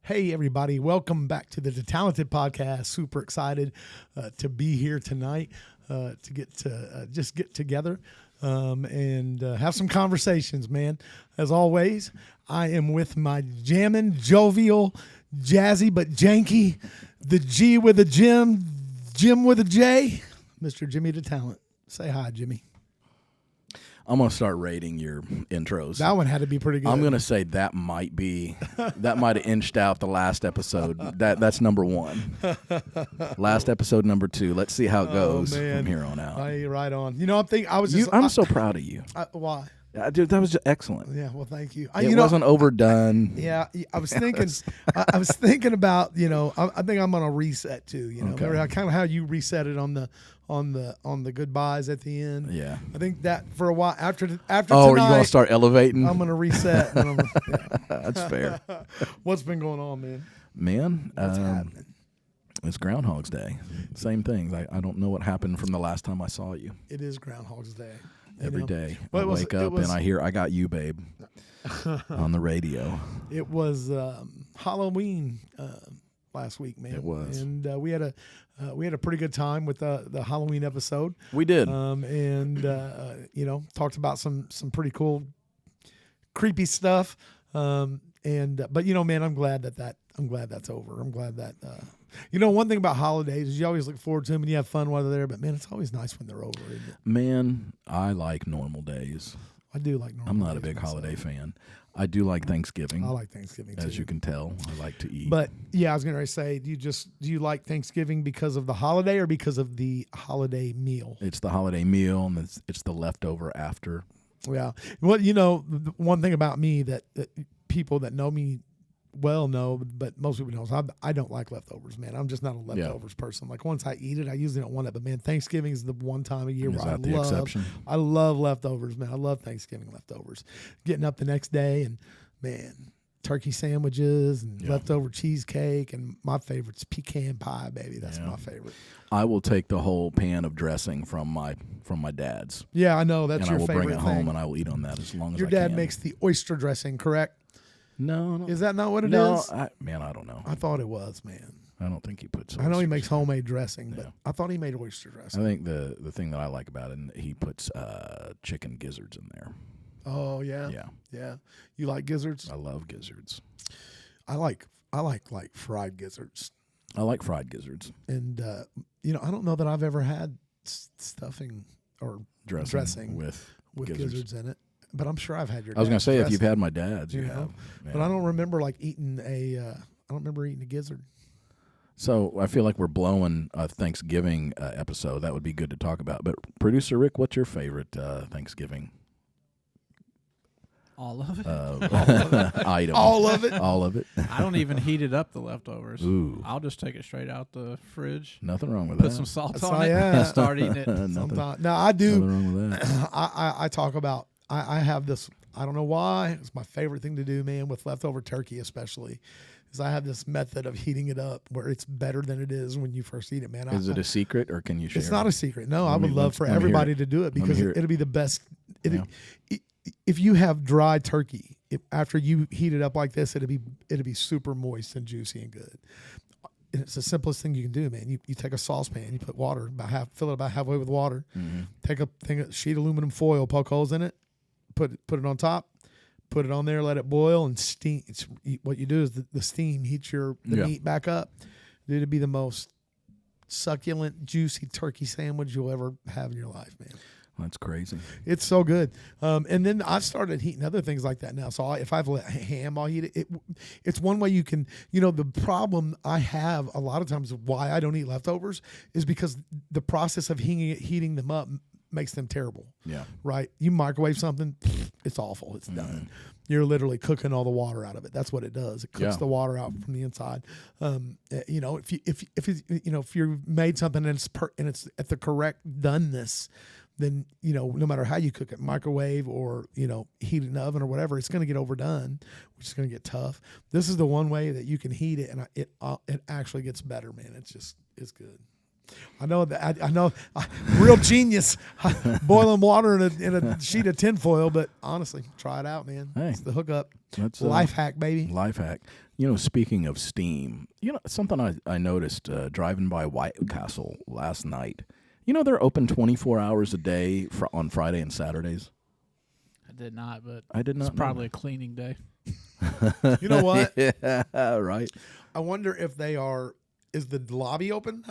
Hey, everybody. Welcome back to the DeTalented podcast. Super excited to be here tonight to get to just get together and have some conversations, man. As always, I am with my jammin', jovial, jazzy, but janky, the G with a Jim, Jim with a J, Mr. Jimmy DeTalent. Say hi, Jimmy. I'm going to start rating your intros. That one had to be pretty good. I'm going to say that might have inched out the last episode. That's number one. Last episode, number two. Let's see how it goes from here on out. Right on. You know, I'm so proud of you. Why? Dude, that was just excellent. Yeah, well, thank you. It wasn't overdone. Yeah, I was thinking. I was thinking about. I think I'm gonna reset too. Okay. Kind of how you reset it on the goodbyes at the end. Yeah, I think that for a while after tonight. Oh, are you gonna start elevating? I'm gonna reset. That's fair. What's been going on, man? Man, what's happening? It's Groundhog's Day. Same things. I don't know what happened from the last time I saw you. It is Groundhog's Day. Every day I wake up and I hear "I got you, babe" on the radio. It was Halloween last week, man. It was, and we had a pretty good time with the Halloween episode. We did, talked about some pretty cool, creepy stuff. But man, I'm glad that's over. I'm glad that. One thing about holidays is you always look forward to them and you have fun while they're there. But, man, it's always nice when they're over, isn't it? Man, I like normal days. I do like normal days. I'm not a big holiday fan. I do like Thanksgiving. I like Thanksgiving, too. As you can tell, I like to eat. But, yeah, I was going to say, do you like Thanksgiving because of the holiday or because of the holiday meal? It's the holiday meal, and it's the leftover after. Yeah. Well, the one thing about me that people that know me well know, but most people know, I don't like leftovers, man. I'm just not a leftovers person. Like once I eat it, I usually don't want it. But man, Thanksgiving is the one time a year where I love leftovers, man. I love Thanksgiving leftovers. Getting up the next day and man, turkey sandwiches and leftover cheesecake, and my favorite's pecan pie, baby. That's my favorite. I will take the whole pan of dressing from my dad's. Yeah, I know that's your favorite. And I will bring it thing. home and I will eat on that as long as your I can. Your dad makes the oyster dressing, correct? No. Is that not what it is? I don't know. I thought it was, man. I don't think he puts. I know he makes homemade dressing, but I thought he made oyster dressing. I think the thing that I like about it, he puts chicken gizzards in there. Oh yeah, yeah. You like gizzards? I love gizzards. I like fried gizzards. I like fried gizzards. And I don't know that I've ever had stuffing or dressing with gizzards in it. But I'm sure I've had your. I was going to say, dressing. if you've had my dad's, you have. Yeah. But I don't remember eating I don't remember eating a gizzard. So I feel like we're blowing a Thanksgiving episode. That would be good to talk about. But producer Rick, what's your favorite Thanksgiving? All of it. Item. All of it. All of it. I don't even heat it up, the leftovers. Ooh. I'll just take it straight out the fridge. Nothing wrong with that. Put some salt on it and start eating it. Now I do. Nothing wrong with that. I talk about. I have this. I don't know why. It's my favorite thing to do, man. With leftover turkey, especially, is I have this method of heating it up where it's better than it is when you first eat it, man. Is it a secret or can you share? It's not a secret. No, I would love for everybody to do it because it'll be the best. If you have dry turkey, after you heat it up like this, it'll be super moist and juicy and good. And it's the simplest thing you can do, man. You take a saucepan, you put water fill it about halfway with water. Mm-hmm. Take a sheet of aluminum foil, poke holes in it, put it on top, put it on there, let it boil and steam. What you do is the steam heats the meat back up. It'll be the most succulent, juicy turkey sandwich you'll ever have in your life, man. That's crazy. It's so good. And then I've started heating other things like that now. So if I've let ham, I'll eat it. It's one way you can, the problem I have a lot of times why I don't eat leftovers is because the process of heating them up makes them terrible. Yeah. Right? You microwave something, it's awful. It's done. You're literally cooking all the water out of it. That's what it does. It cooks the water out from the inside. If you've made something and it's at the correct doneness, then, no matter how you cook it, microwave or, heat it in the oven or whatever, it's going to get overdone, which is going to get tough. This is the one way that you can heat it, and it actually gets better, man. It's good. I know that I know real genius boiling water in a sheet of tinfoil, but honestly, try it out, man. Hey, it's the hookup. That's life hack, baby. Life hack. Speaking of steam, something I noticed driving by White Castle last night. They're open 24 hours a day on Friday and Saturdays. I did not, but I did not. It's probably a cleaning day. You know what? Yeah, right. I wonder if they are. Is the lobby open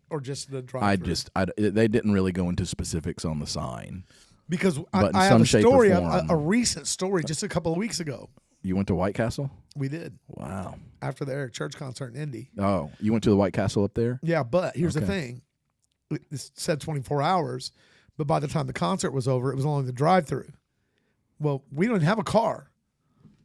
or just the drive-thru? They didn't really go into specifics on the sign. Because But in I have some a shape or story, form. a recent story, just a couple of weeks ago. You went to White Castle? We did. Wow. After the Eric Church concert in Indy. Oh, you went to the White Castle up there? Yeah, but here's the Okay. thing. It said 24 hours, but by the time the concert was over, it was only the drive-through. Well, we didn't have a car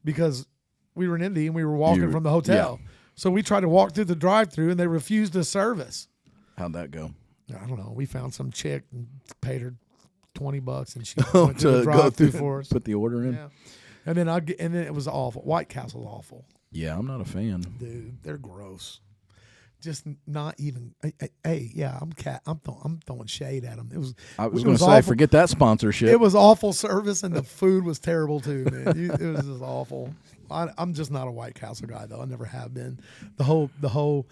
because we were in Indy and we were walking from the hotel. Yeah. So we tried to walk through the drive-through and they refused the service. How'd that go? I don't know. We found some chick and paid her $20 and she Oh, went to the to go drive-through through, for us. put the order in? Yeah. And then it was awful. White Castle's awful. Yeah, I'm not a fan. Dude, they're gross. Just not even. Hey, yeah, I'm throwing shade at them. I was it going was to say, awful. forget that sponsorship. It was awful service, and the food was terrible too, man. It was just awful. I'm just not a White Castle guy though. I never have been. The whole,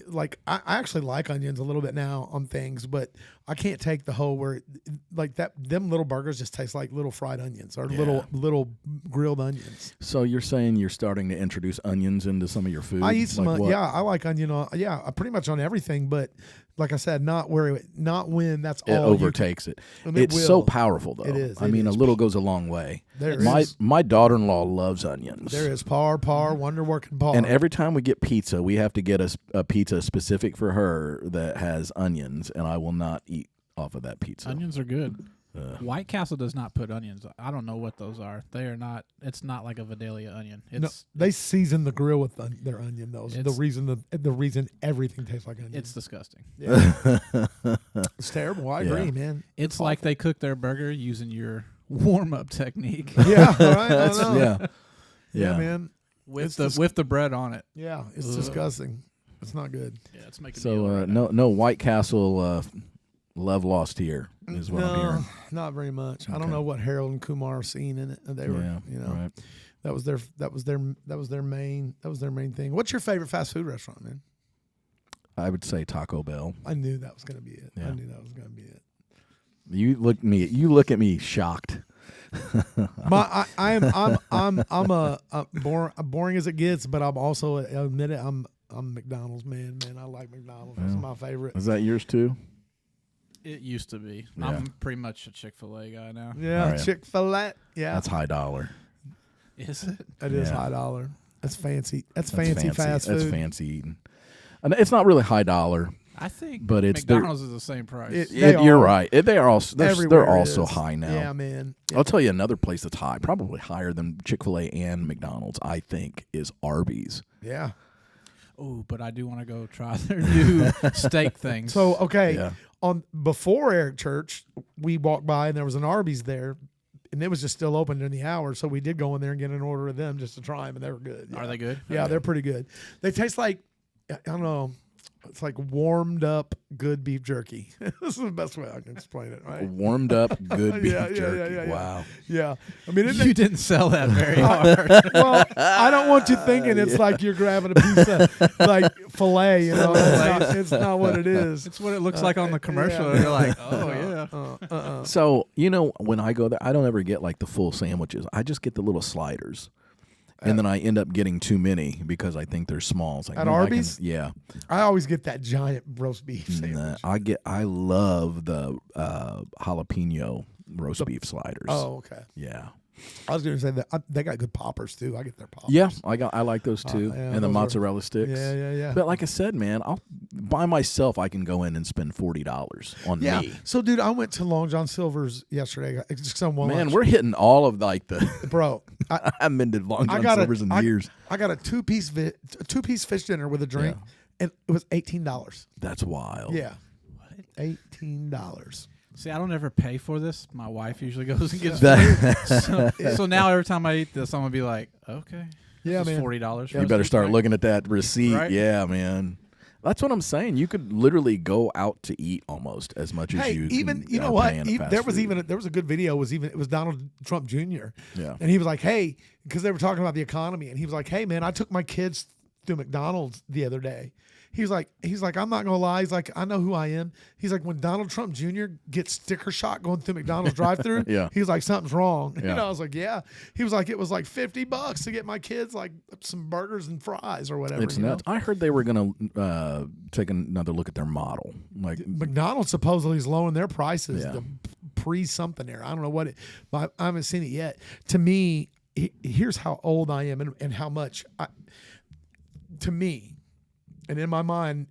like I actually like onions a little bit now on things, but I can't take the whole where like that. Them little burgers just taste like little fried onions or little grilled onions. So you're saying you're starting to introduce onions into some of your food? I eat some. Like what? Yeah, I like onion on. Yeah, pretty much on everything. But like I said, not when that's It all. overtakes it. And it It's so will. powerful, though. It is. I It mean, is. a little goes a long way. There My is. daughter-in-law loves onions. There is par, wonder working par. And every time we get pizza, we have to get a pizza specific for her that has onions, and I will not eat off of that pizza. Onions are good. White Castle does not put onions. I don't know what those are. They are not. It's not like a Vidalia onion. No, they season the grill with their onion. Those the It's- reason everything tastes like onion. It's disgusting. Yeah. It's terrible. I agree, Yeah. man. It's like they cook their burger using your warm-up technique Yeah, right. I know. Yeah. Yeah, man. with It's with the bread on it. Yeah, it's Ugh. disgusting. It's not good. Yeah, it's making me So ill right now. no White Castle love lost here is what I'm hearing. Not very much. I don't Okay. know what Harold and Kumar are seeing in it. They were, Right. that was their main thing. What's your favorite fast food restaurant, man? I would say Taco Bell. I knew that was going to be it. Yeah. I knew that was going to be it. You look at me shocked. I'm boring as it gets, but I'm also I admit it. I'm McDonald's man. I like McDonald's. That's my favorite. Is that yours too? It used to be. Yeah. I'm pretty much a Chick-fil-A guy now. Yeah, All right. Chick-fil-A. Yeah, That's high dollar. Is it? it is Yeah. high dollar. That's fancy. That's fancy fast food. That's fancy eating. And it's not really high dollar, I think but it's McDonald's is the same price. are. You're right. They are also Everywhere they're it also is. high now. Yeah, man. Yeah. I'll tell you another place that's high, probably higher than Chick-fil-A and McDonald's, I think, is Arby's. Yeah. Oh, but I do want to go try their new steak things. So okay, Yeah. before Eric Church, we walked by and there was an Arby's there, and it was just still open during the hour. So we did go in there and get an order of them just to try them, and they were good. Yeah. Are they good? Yeah, they're pretty good. They taste like, I don't know, it's like warmed up good beef jerky. This is the best way I can explain it, right? Warmed up good beef Yeah, yeah, jerky. yeah. Wow. Yeah, I mean, You didn't sell that very hard. well, I don't want you thinking it's like you're grabbing a piece of like filet. You know, it's not what it is. It's what it looks like on the commercial. yeah. And you're like, oh yeah. So, when I go there, I don't ever get like the full sandwiches. I just get the little sliders. And then I end up getting too many because I think they're small. It's like, At I can- Arby's? yeah. I always get that giant roast beef sandwich. I love the jalapeno roast beef sliders. Oh, okay. Yeah. I was going to say that they got good poppers too. I get their poppers. Yeah, I like those too. yeah, and the those are- mozzarella sticks. Yeah. But like I said, man, by myself I can go in and spend $40 on Yeah. me. So, dude, I went to Long John Silver's yesterday. Just someone Man, we're hitting all of like the bro. I haven't been to Long John got Silver's in years. I got a two-piece fish dinner with a drink, and it was $18. That's wild. Yeah, $18. See, I don't ever pay for this. My wife usually goes and gets That- food. So now every time I eat this, I'm gonna be like, okay, Yeah, this is man. $40. You better start looking at that receipt. Right? Yeah, man. That's what I'm saying. You could literally go out to eat almost as much as you. Even can, you know what? there was a good video. It was Donald Trump Jr. Yeah, and he was like, "Hey," because they were talking about the economy, and he was like, "Hey, man, I took my kids through McDonald's the other day." He's like, I'm not gonna lie. He's like, I know who I am. He's like, when Donald Trump Jr. gets sticker shock going through McDonald's drive-through, yeah. He's like, something's wrong. Yeah. I was like, yeah. He was like, it was like $50 to get my kids like some burgers and fries or whatever. It's nuts. I heard they were gonna take another look at their model. Like McDonald's supposedly is lowering their prices Yeah. to pre-something there. I don't know what it. I haven't seen it yet. To me, here's how old I am and how much. To me. And in my mind,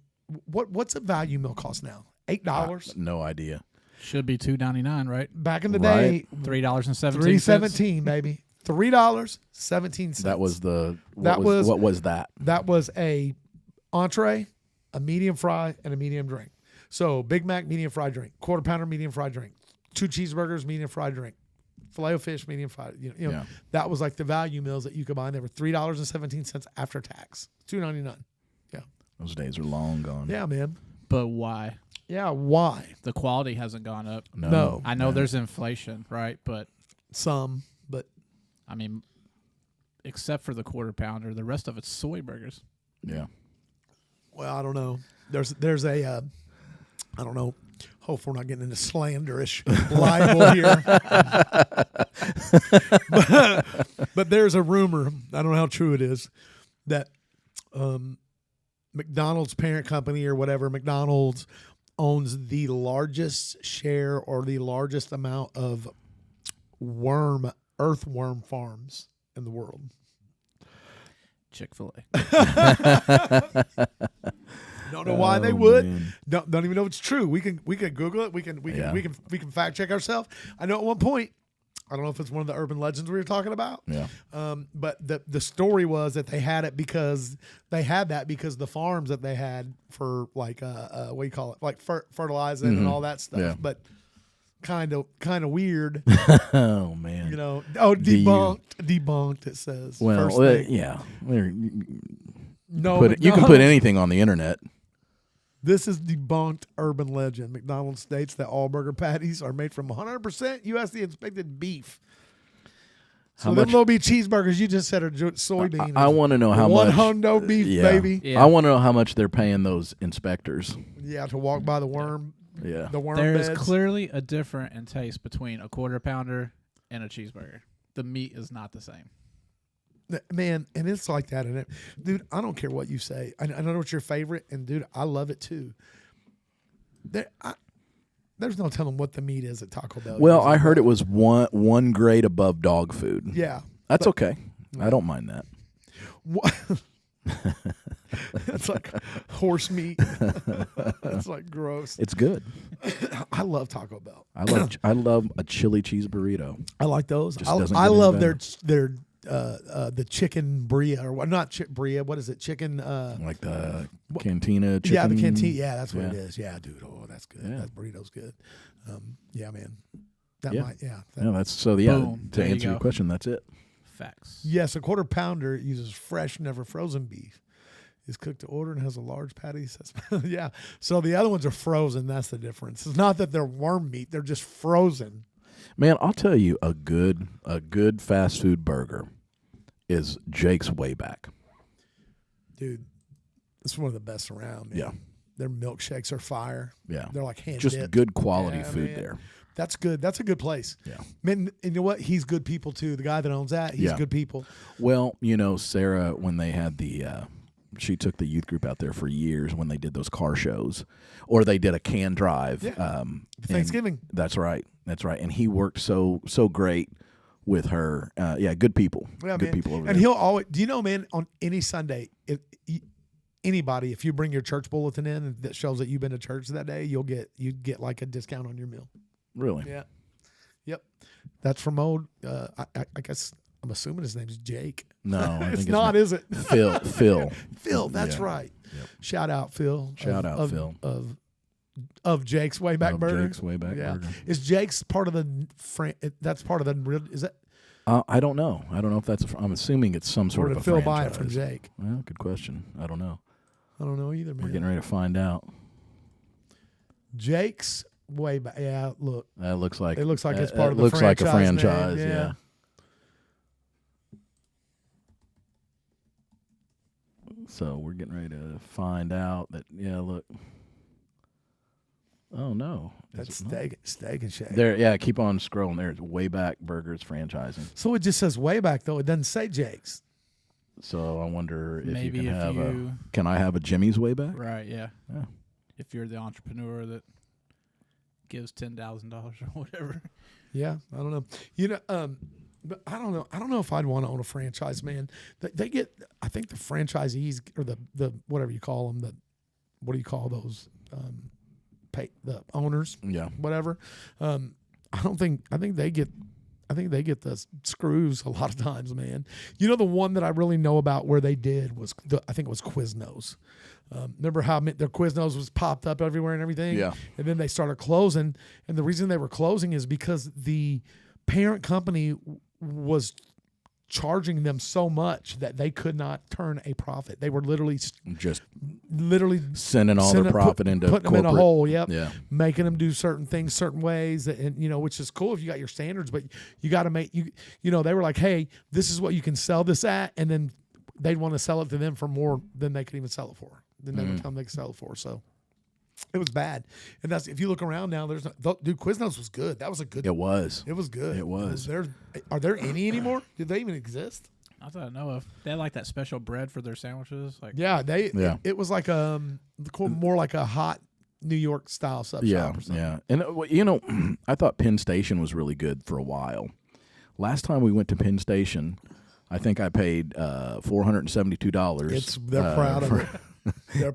what's a value meal cost now? $8? No idea. Should be $2.99, right? Back in the day, $3.17. $3.17, baby. $3.17. That was what was that? That was a entree, a medium fry, and a medium drink. So Big Mac, medium fry drink. Quarter pounder, medium fry drink. 2 cheeseburgers, medium fry drink. Filet of fish, medium fry. Yeah. That was like the value meals that you could buy. And they were $3.17 after tax. $2.99. Those days are long gone. Yeah, man. But why? Yeah, why? The quality hasn't gone up. No. I know there's inflation, right? But but I mean, except for the quarter pounder, the rest of it's soy burgers. Yeah. Well, I don't know. There's a I don't know. Hopefully we're not getting into slanderish libel here. but there's a rumor, I don't know how true it is, that McDonald's parent company or whatever, McDonald's owns the largest share or the largest amount of earthworm farms in the world. Chick-fil-A. Don't know why they would. Man. Don't even know if it's true. We can Google it. We can fact check ourselves. I know at one point, I don't know if it's one of the urban legends we were talking about. Yeah. But the story was that they had it because the farms that they had for like what do you call it, like fertilizing and all that stuff. Yeah. But kind of weird. Oh man. Debunked. It says. Well, yeah. No, you can put anything on the internet. This is debunked urban legend. McDonald's states that all burger patties are made from 100% USDA inspected beef. So them little cheeseburgers you just said are soybean. I want to know how much. much. One hundo beef, baby. Yeah. I want to know how much they're paying those inspectors. Yeah, to walk by the worm. Yeah. The worm There's beds. clearly a difference in taste between a quarter pounder and a cheeseburger. The meat is not the same. Man, and it's like that. And dude, I don't care what you say. I know what's your favorite, and dude, I love it too. There's no telling what the meat is at Taco Bell. Well, I heard it was one grade above dog food. Yeah. That's okay. I don't mind that. It's like horse meat. It's like gross. It's good. I love Taco Bell. I love a chili cheese burrito. I like those. I love their the chicken bria or not bria. What is it? Chicken. Like the cantina chicken. Yeah, the cantina. Yeah, that's what Yeah. it is. Yeah, dude. Oh, that's good. Yeah. That burrito's good. Yeah, man. Yeah, that's so. Yeah, Boom. to There you answer your go. question, that's it. Facts. Yes, a quarter pounder uses fresh, never frozen beef. Is cooked to order and has a large patty. Yeah. So the other ones are frozen. That's the difference. It's not that they're worm meat. They're just frozen. Man, I'll tell you, a good fast food burger is Jake's Way Back. Dude, it's one of the best around, man. Yeah. Their milkshakes are fire. Yeah. They're like hand Just dipped. good quality Yeah, food man. there. That's good. That's a good place. Yeah. Man, and you know what? He's good people too. The guy that owns that, he's Yeah. good people. Well, Sarah, when they had she took the youth group out there for years when they did those car shows, or they did a can drive. Yeah. and Thanksgiving. That's right. And he worked so great with her. Good people. Yeah, good man. people over and there. he'll always, do you know, man, on any Sunday, anybody, if you bring your church bulletin in that shows that you've been to church that day, you'd get like a discount on your meal. Really? Yeah. Yep. That's from old, I guess, I'm assuming his name's Jake. No, I think It's not, is it? Phil. Phil, that's Yeah. right. Yep. Shout out, Phil. Shout out, Phil. Of Jake's Way Back Of Burger. Jake's Way Back Burger. Is Jake's part of the that's part of the is that I don't know. I don't know if that's. I'm assuming it's some sort or of did a Phil franchise. buy it from Jake? Well, good question. I don't know. I don't know either, man. We're getting ready to find out. Jake's way back. Yeah, look. That looks like It looks like it's part of the looks like a franchise franchise. name, Yeah. So we're getting ready to find out that. Yeah, look. Oh no, That's Steak and Shake. There, yeah. Keep on scrolling. There's Wayback Burgers franchising. So it just says way back though. It doesn't say Jake's. So I wonder if Maybe you can if have you- Can I have a Jimmy's Wayback? Right, yeah. Yeah. If you're the entrepreneur that gives $10,000 or whatever. Yeah, I don't know. You know, but I don't know. I don't know if I'd want to own a franchise, man. They get. I think the franchisees or the whatever you call them. What do you call those? The owners. Yeah. Whatever. I think they get the screws a lot of times, man. You know, the one that I really know about where they did was I think it was Quiznos. Remember how their Quiznos was popped up everywhere and everything? Yeah. And then they started closing. And the reason they were closing is because the parent company was charging them so much that they could not turn a profit. They were literally sending all their profit into putting corporate. them in a hole. Yep. Yeah. Making them do certain things certain ways, and which is cool if you got your standards, but you got to make they were like, hey, this is what you can sell this at, and then they'd want to sell it to them for more than they could even sell it for. Then they would tell them they could sell it for. So it was bad. And that's, if you look around now, dude, Quiznos was good. That was a good. It was. It was good. It was. Are there any anymore? Did they even exist? Not that I know of. They had like that special bread for their sandwiches. Like It was like more like a hot New York style sub shop or something. Yeah. And I thought Penn Station was really good for a while. Last time we went to Penn Station, I think I paid $472. They're proud of it.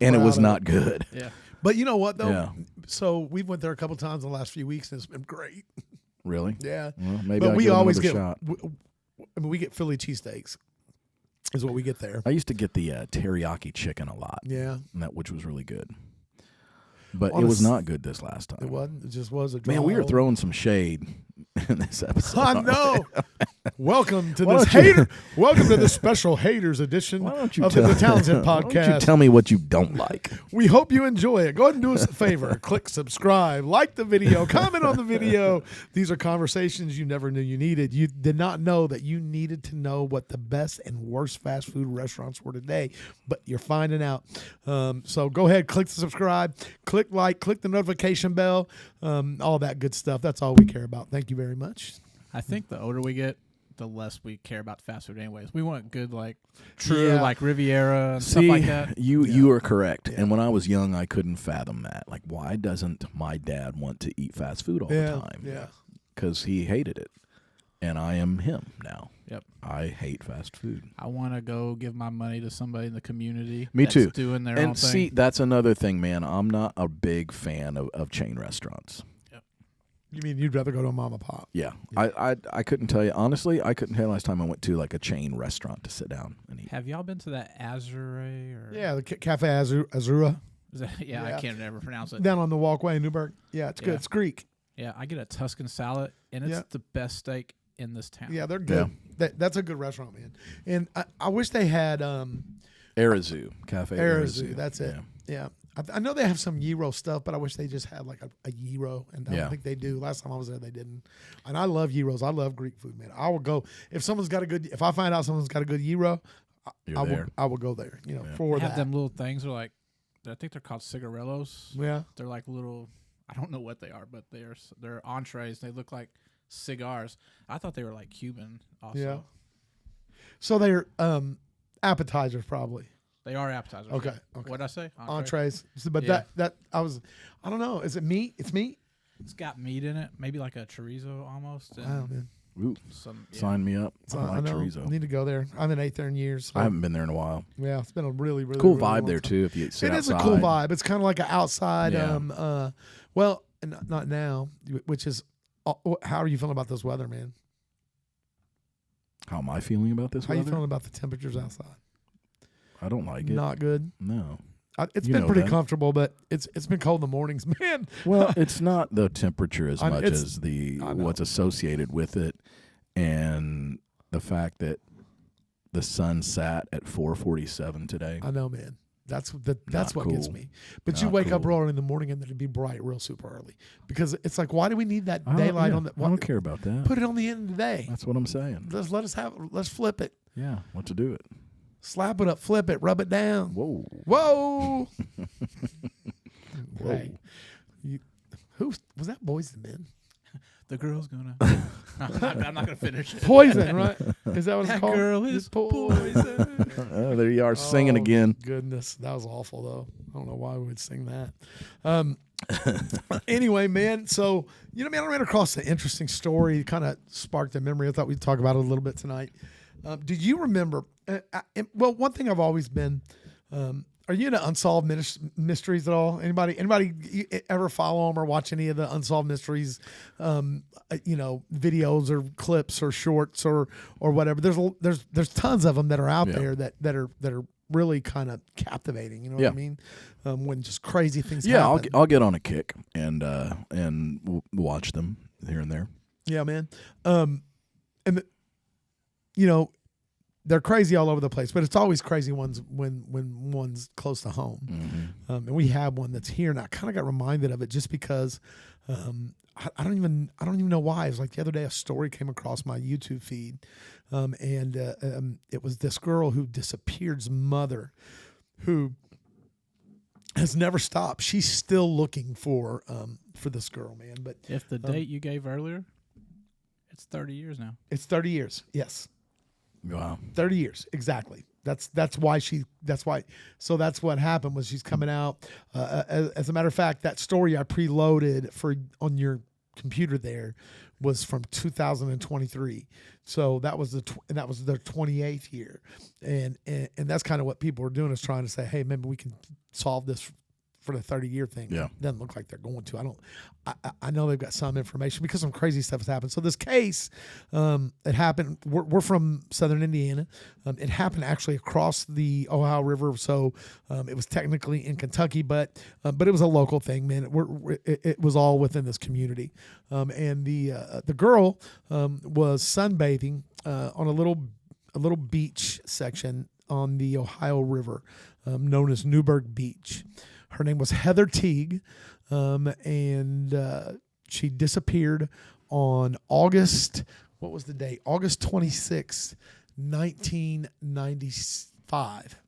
And it was not good. Yeah. But you know what though? Yeah. So we went there a couple times in the last few weeks, and it's been great. Really? Yeah. Well, maybe but I'll we give always another get. shot. We get Philly cheesesteaks, is what we get there. I used to get the teriyaki chicken a lot. Yeah. Which was really good. But it was not good this last time. It wasn't. It just was a dry Man, we were hole. throwing some shade in this episode. I know. Welcome to Why this don't you- hater. Welcome to the special haters edition Why don't you of tell the DeTalented Why don't you podcast. tell me what you don't like? We hope you enjoy it. Go ahead and do us a favor. Click subscribe, like the video, comment on the video. These are conversations you never knew you needed. You did not know that you needed to know what the best and worst fast food restaurants were today, but you're finding out. So go ahead, click the subscribe, click like, click the notification bell, all that good stuff. That's all we care about. Thank you very much. I think the older we get, the less we care about fast food anyways. We want good, like, true, like Riviera and stuff like that. You are correct. Yeah. And when I was young, I couldn't fathom that. Like, why doesn't my dad want to eat fast food all the time? Yeah. Because he hated it. And I am him now. Yep. I hate fast food. I want to go give my money to somebody in the community. Me that's too. Doing their and own thing. see, that's another thing, man. I'm not a big fan of chain restaurants. You mean you'd rather go to a mom and pop? Yeah. I couldn't tell you. Honestly, I couldn't tell you last time I went to like a chain restaurant to sit down and eat. Have y'all been to that Azure? Or Yeah, the Cafe Azura. is that, yeah, I can't ever pronounce it. Down on the walkway in Newburgh. Yeah, it's good. Yeah. It's Greek. Yeah, I get a Tuscan salad, and it's the best steak in this town. Yeah, they're good. That's a good restaurant, man. And I wish they had Arazu. Cafe Arazu. That's it. Yeah. I know they have some gyro stuff, but I wish they just had like a gyro, and I don't think they do. Last time I was there, they didn't. And I love gyros. I love Greek food, man. I will go if someone's got a good. If I find out someone's got a good gyro, I will go there. For they have that. them little things. Are like, I think they're called cigarellos. Yeah, they're like little. I don't know what they are, but they're entrees. They look like cigars. I thought they were like Cuban. Also. Yeah. So they're appetizers, probably. They are appetizers. Okay. Yeah. What'd I say? Entrees. But that I don't know. Is it meat? It's meat? It's got meat in it. Maybe like a chorizo almost. And wow, man. Ooh, sign me up. I like chorizo. I need to go there. I haven't ate there in years. So. I haven't been there in a while. Yeah, it's been a really, really cool really vibe long there time. too. If you sit it outside. is a cool vibe. It's kind of like an outside. Yeah. Well, not now. Which is, how are you feeling about this weather, man? How am I feeling about this weather? How are you feeling about the temperatures outside? I don't like it. Not good. No. It's been pretty comfortable, but it's been cold in the mornings, man. Well, it's not the temperature as much as what's associated with it, and the fact that the sun sat at 4:47 today. I know, man. That's what cool. gets me. But Not you wake up cool. early in the morning and then it'd be bright real super early because it's like, why do we need that daylight on the? I don't care about that. Put it on the end of the day. That's what I'm saying. Let's flip it. Yeah, what to do it. Slap it up, flip it, rub it down. Whoa. Whoa. Whoa. Hey, who was that? Boys and Men. The girl's gonna. I'm not gonna finish it. Poison, right? Is that what it's That called? girl is poison. Oh, there you are singing again. Goodness, that was awful though. I don't know why we would sing that. Anyway, man. So man, I ran across an interesting story. Kind of sparked a memory. I thought we'd talk about it a little bit tonight. Did you remember? Well, one thing I've always been. Are you into Unsolved Mysteries at all? Anybody ever follow them or watch any of the Unsolved Mysteries, videos or clips or shorts or whatever? There's tons of them that are out there that are really kind of captivating. You know what I mean? When just crazy things happen. I'll get on a kick and watch them here and there. Yeah, man. They're crazy all over the place, but it's always crazy ones when one's close to home. Mm-hmm. And we have one that's here, and I kind of got reminded of it just because I don't even know why. It was like the other day, a story came across my YouTube feed, and it was this girl who disappeared's mother, who has never stopped. She's still looking for this girl, man. But if the date you gave earlier, it's 30 years now. It's 30 years. Yes. Wow. 30 years. Exactly. That's why. So that's what happened was she's coming out. As a matter of fact, that story I preloaded on your computer there was from 2023. So that was their 28th year. And that's kind of what people are doing is trying to say, hey, maybe we can solve this for the 30-year thing. Yeah. Doesn't look like they're going to. I know they've got some information because some crazy stuff has happened. So this case, it happened. We're from Southern Indiana. It happened actually across the Ohio River. So it was technically in Kentucky, but it was a local thing, man. It was all within this community. And the girl was sunbathing on a little beach section on the Ohio River, known as Newburgh Beach. Her name was Heather Teague, and she disappeared on August. What was the date? August 26, 1995.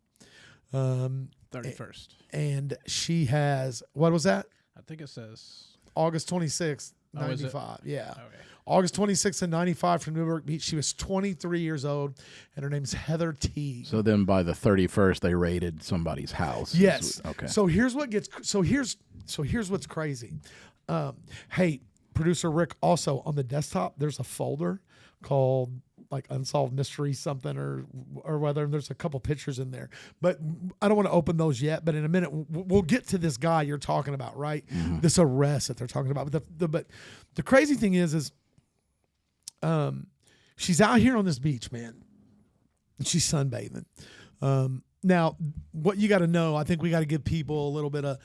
31st. And she has, what was that? I think it says August 26, Oh, is it? 95. Yeah. Okay. August 26 and 95 from Newburgh Beach. She was 23 years old, and her name's Heather Teague. So then by the 31st, they raided somebody's house. Yes. Okay. So here's what's crazy. Hey, producer Rick, also on the desktop, there's a folder called like Unsolved Mystery something or whether there's a couple pictures in there. But I don't want to open those yet. But in a minute, we'll get to this guy you're talking about, right? Mm-hmm. This arrest that they're talking about. But the crazy thing is she's out here on this beach, man. And she's sunbathing. Now, what you got to know, I think we got to give people a little bit of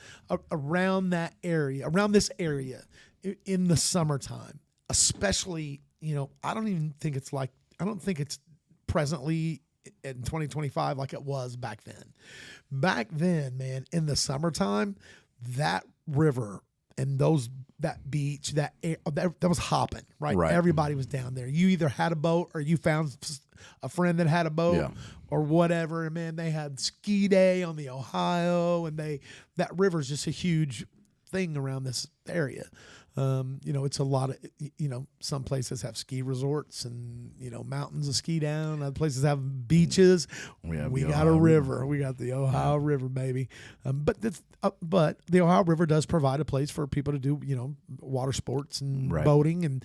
around this area in the summertime, especially, I don't think it's presently in 2025 like it was back then. Back then, man, in the summertime, that river and that beach, that was hopping, right? Everybody was down there. You either had a boat or you found a friend that had a boat or whatever. And man, they had ski day on the Ohio, and that river's just a huge thing around this area. It's a lot of, some places have ski resorts and, mountains to ski down. Other places have beaches. We got a river. We got the Ohio River, baby. But the Ohio River does provide a place for people to do, water sports and boating and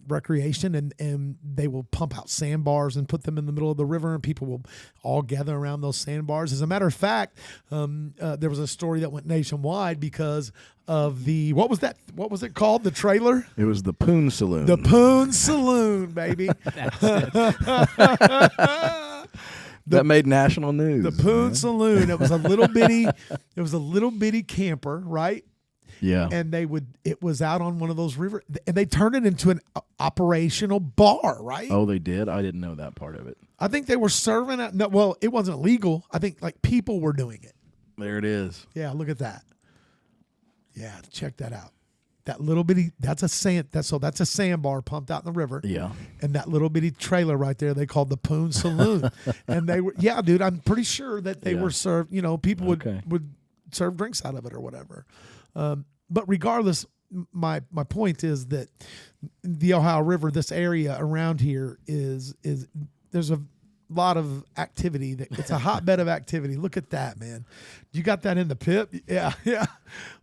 recreation. And they will pump out sandbars and put them in the middle of the river, and people will all gather around those sandbars. As a matter of fact, there was a story that went nationwide because of what was it called? The trailer? It was the Poon Saloon. The Poon Saloon, baby. That made national news. The Poon Saloon. It was a little bitty camper, right? Yeah. And it was out on one of those rivers, and they turned it into an operational bar, right? Oh, they did? I didn't know that part of it. I think they were serving it. No, well, it wasn't illegal. I think like people were doing it. There it is. Yeah, look at that. Yeah, check that out. That little bitty, that's a sandbar pumped out in the river. Yeah. And that little bitty trailer right there, they called the Poon Saloon. And they were, yeah, dude, I'm pretty sure that they were served, people would serve drinks out of it or whatever. But regardless, my point is that the Ohio River, this area around here is there's a lot of activity. It's a hotbed of activity. Look at that, man. You got that in the pit? Yeah.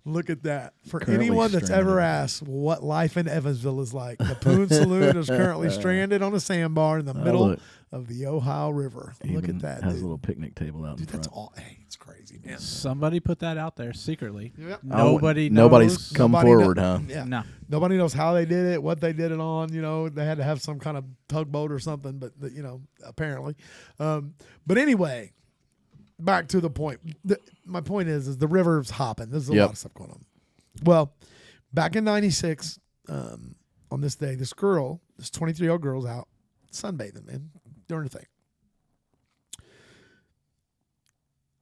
Look at that. For Currently anyone that's stranded. ever asked what life in Evansville is like, the Poon Saloon is currently stranded on a sandbar in the middle of the Ohio River. Look at that. Has dude. a little picnic table out in front. That's all. Hey, it's crazy, man. Somebody put that out there secretly. Yep. Nobody's come forward, huh? Yeah. No. Nobody knows how they did it, what they did it on. They had to have some kind of tugboat or something, but apparently. But anyway, back to the point. My point is the river's hopping. There's a lot of stuff going on. Well, back in '96, on this day, this 23-year-old girl's out sunbathing, man, doing her thing.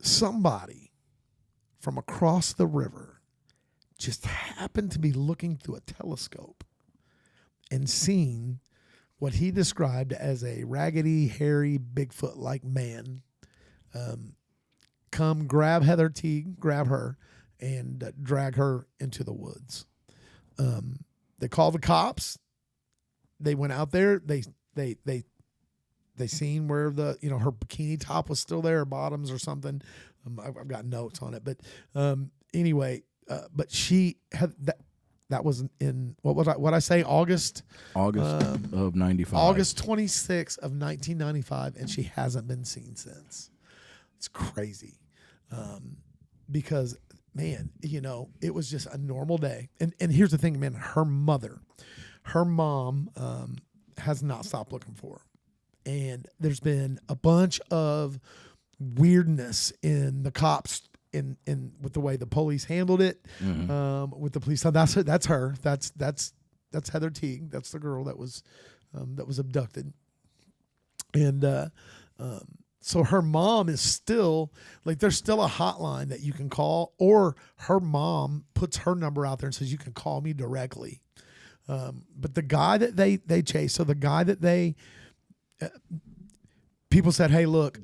Somebody from across the river just happened to be looking through a telescope and seeing what he described as a raggedy, hairy, Bigfoot-like man come grab Heather Teague, grab her, and drag her into the woods. They called the cops. They went out there. They seen where the her bikini top was still there, or bottoms or something. I've got notes on it, but anyway. But she had that was in what I say August of 95. August 26th of 1995, and she hasn't been seen since. It's crazy, because man, it was just a normal day. And here's the thing, man, her mom has not stopped looking for her, and there's been a bunch of weirdness in the cops. In with the way the police handled it, with the police. So that's her. That's Heather Teague. That's the girl that was abducted. And so her mom is still there's still a hotline that you can call, or her mom puts her number out there and says you can call me directly. But the guy that they chased, so the guy that people said, hey, look,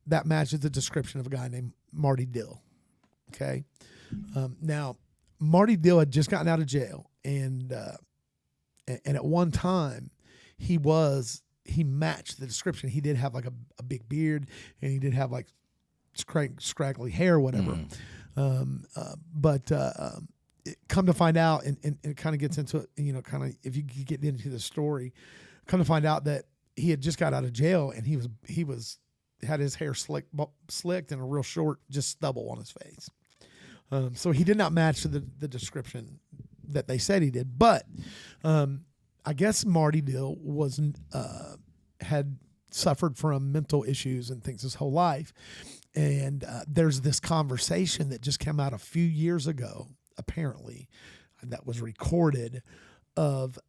that matches the description of a guy named Marty Dill. Okay. Now Marty Dill had just gotten out of jail, and at one time he matched the description. He did have a big beard, and he did have scraggly hair or whatever. But come to find out, and it kind of gets into it, kind of, if you get into the story, come to find out that he had just got out of jail, and he had his hair slicked and a real short, just stubble on his face. So he did not match the description that they said he did. But I guess Marty Dill had suffered from mental issues and things his whole life. And there's this conversation that just came out a few years ago, apparently, that was recorded, of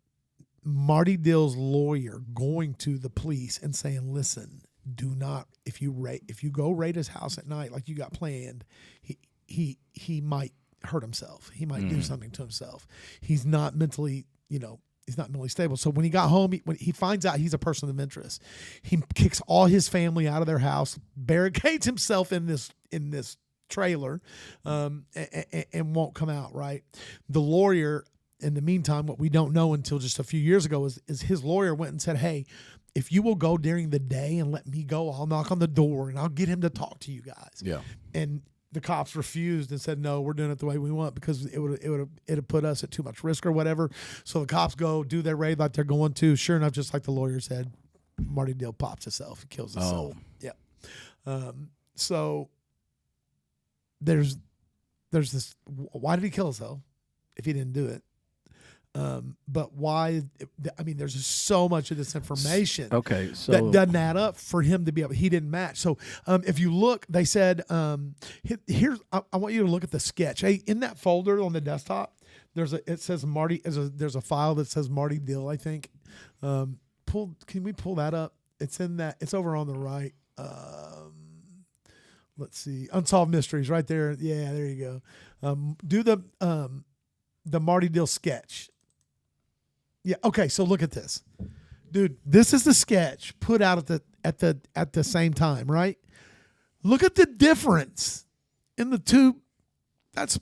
Marty Dill's lawyer going to the police and saying, listen, do not, if you go raid his house at night like you got planned, he might hurt himself. He might do something to himself. He's not mentally, he's not mentally stable. So when he got home, when he finds out he's a person of interest, he kicks all his family out of their house, barricades himself in this trailer, and won't come out. Right. The lawyer, in the meantime, what we don't know until just a few years ago is his lawyer went and said, hey, if you will go during the day and let me go, I'll knock on the door and I'll get him to talk to you guys. Yeah. And the cops refused and said, no, we're doing it the way we want, because it would put us at too much risk or whatever. So the cops go do their raid like they're going to. Sure enough, just like the lawyer said, Marty Dill pops himself, kills himself. Yeah. So there's this. Why did he kill himself if he didn't do it? But why? I mean, there's just so much of this information. Okay, so that doesn't add up for him to be able. He didn't match. So if you look, they said, here's. I want you to look at the sketch. Hey, in that folder on the desktop, it says Marty. There's a file that says Marty Dill, I think. Can we pull that up? It's in that. It's over on the right. let's see, Unsolved Mysteries right there. Yeah, there you go. Do the Marty Dill sketch. Yeah. Okay. So look at this, dude. This is the sketch put out at the same time, right? Look at the difference in the two. That's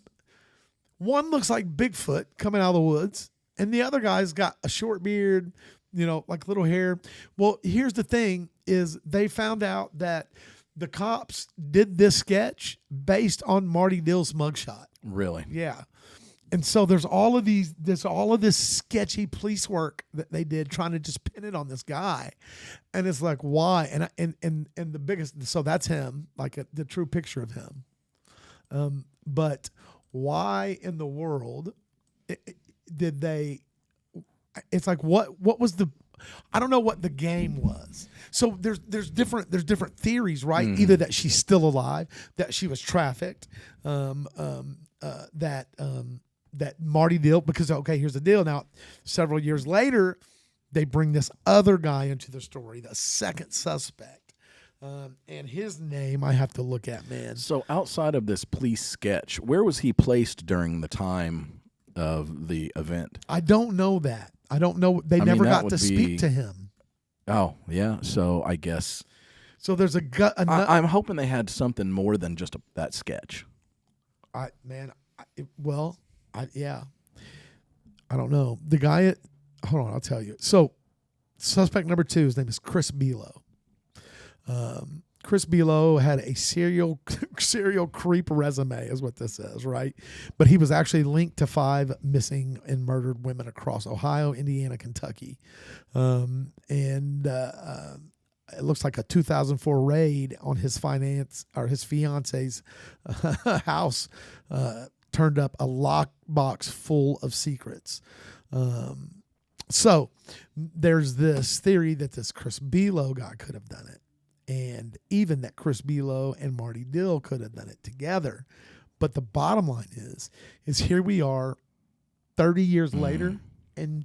one looks like Bigfoot coming out of the woods, and the other guy's got a short beard, like little hair. Well, here's the thing: is they found out that the cops did this sketch based on Marty Dill's mugshot. Really? Yeah. And so there's all of this sketchy police work that they did trying to just pin it on this guy. And it's like, why? And the biggest, so that's him, like the true picture of him. But why in the world did they, it's like, what was the, I don't know what the game was. So there's different theories, right? Mm-hmm. Either that she's still alive, that she was trafficked, that Marty Dill, because, okay, here's the deal. Now, several years later, they bring this other guy into the story, the second suspect. And his name I have to look at, man. So outside of this police sketch, where was he placed during the time of the event? I don't know that. I don't know. They never got to speak to him. Oh, yeah. So I guess. So there's I'm hoping they had something more than just that sketch. Yeah. I don't know. The guy hold on, I'll tell you. So suspect number 2, his name is Chris Below. Chris Below had a serial creep resume, is what this says, right? But he was actually linked to 5 missing and murdered women across Ohio, Indiana, Kentucky. It looks like a 2004 raid on his fiance's house turned up a lockbox full of secrets. So there's this theory that this Chris Below guy could have done it. And even that Chris Below and Marty Dill could have done it together. But the bottom line is here we are 30 years later, and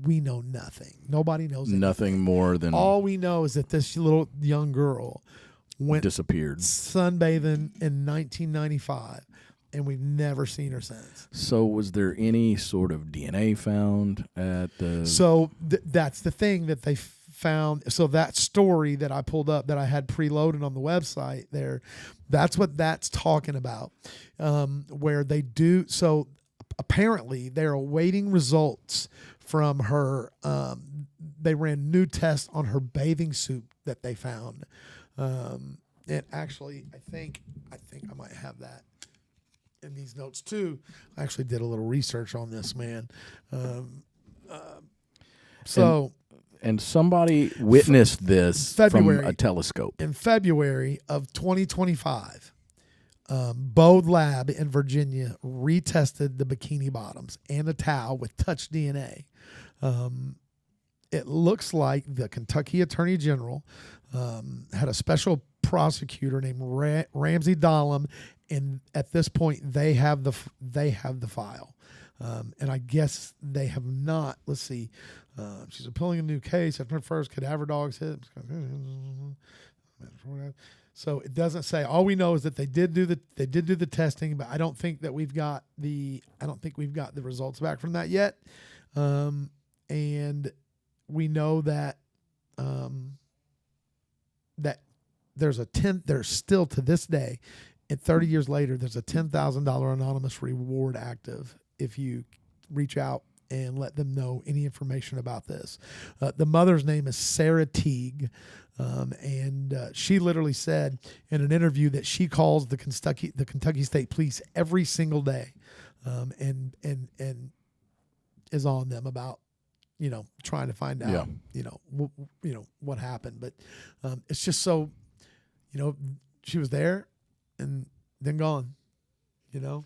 we know nothing. Nobody knows anything. Nothing more than... All we know is that this little young girl disappeared sunbathing in 1995, and we've never seen her since. So was there any sort of DNA found at the... So that's the thing that they found. So that story that I pulled up that I had preloaded on the website there, that's what that's talking about, where they do. So apparently they're awaiting results from her. They ran new tests on her bathing suit that they found. And actually, I think I might have that in these notes too. I actually did a little research on this, man. And somebody witnessed this from a telescope. In February of 2025, Bode Lab in Virginia retested the bikini bottoms and the towel with touch DNA. It looks like the Kentucky Attorney General had a special prosecutor named Ramsey Dollum, and at this point they have the file. And I guess they have not. Let's see. She's appealing a new case. September 1st, cadaver dogs hit. So it doesn't say. All we know is that they did do the testing, but I don't think we've got the results back from that yet. And we know that that there's still to this day, and 30 years later, there's a $10,000 anonymous reward active if you reach out and let them know any information about this. The mother's name is Heather Teague, and she literally said in an interview that she calls the Kentucky State Police every single day, and is on them about trying to find out what happened. But it's just so she was there and then gone. You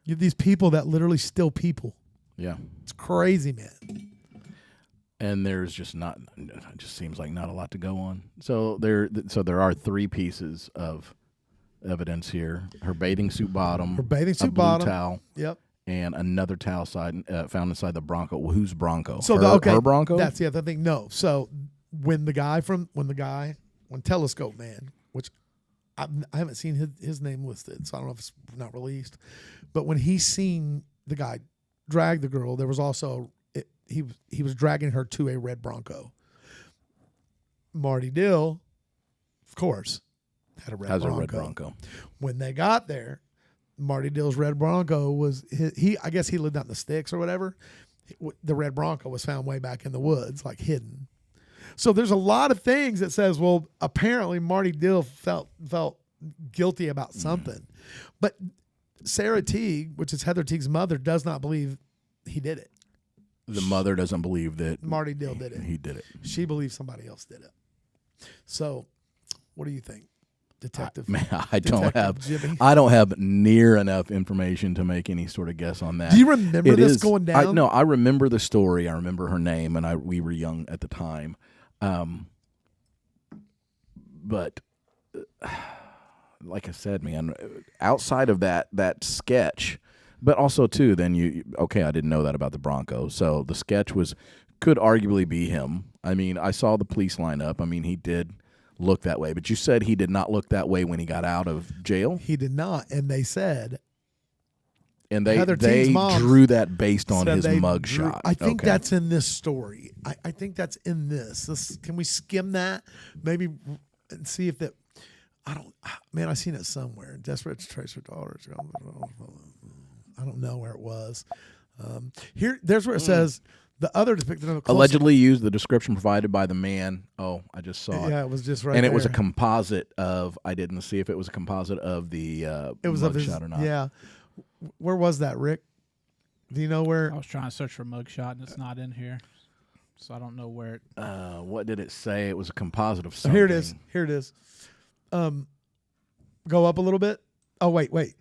have these people that literally steal people. Yeah. It's crazy, man. And there's just it just seems like not a lot to go on. So there are 3 pieces of evidence here. Her bathing suit bottom. A blue towel. Yep. And another towel found inside the Bronco. Well, whose Bronco? So her Bronco? That's the other thing. No. So when Telescope Man, which I haven't seen his name listed, so I don't know if it's not released. But when he seen the guy drag the girl, there was also he was dragging her to a red Bronco. Marty Dill, of course, had a red Bronco. When they got there, Marty Dill's red Bronco was I guess he lived out in the sticks or whatever. The red Bronco was found way back in the woods, like hidden. So there's a lot of things that says, well, apparently Marty Dill felt guilty about something. But Sarah Teague, which is Heather Teague's mother, does not believe he did it. The mother doesn't believe that Marty Dill did it. He did it. She believes somebody else did it. So what do you think, Detective? I don't have near enough information to make any sort of guess on that. Do you remember this going down? No, I remember the story. I remember her name, and we were young at the time. But like I said, man, outside of that sketch, but also too, then I didn't know that about the Bronco. So the sketch could arguably be him. I mean, I saw the police line up. I mean, he did look that way, but you said he did not look that way when he got out of jail. He did not, and they said, and they drew that based on his mugshot. I think that's in this story. I think that's in this. Can we skim that maybe and see if that? I seen it somewhere. Desperate to trace her daughters. I don't know where it was. There's where it says. The other depiction of allegedly used the description provided by the man. Oh, I just saw it. Yeah, it was just right and there. It was a composite of. I didn't see if it was a composite of the mugshot or not. Yeah, where was that, Rick? Do you know where? I was trying to search for mugshot and it's not in here, so I don't know where it. What did it say? It was a composite of something. Here it is. Go up a little bit. Oh wait.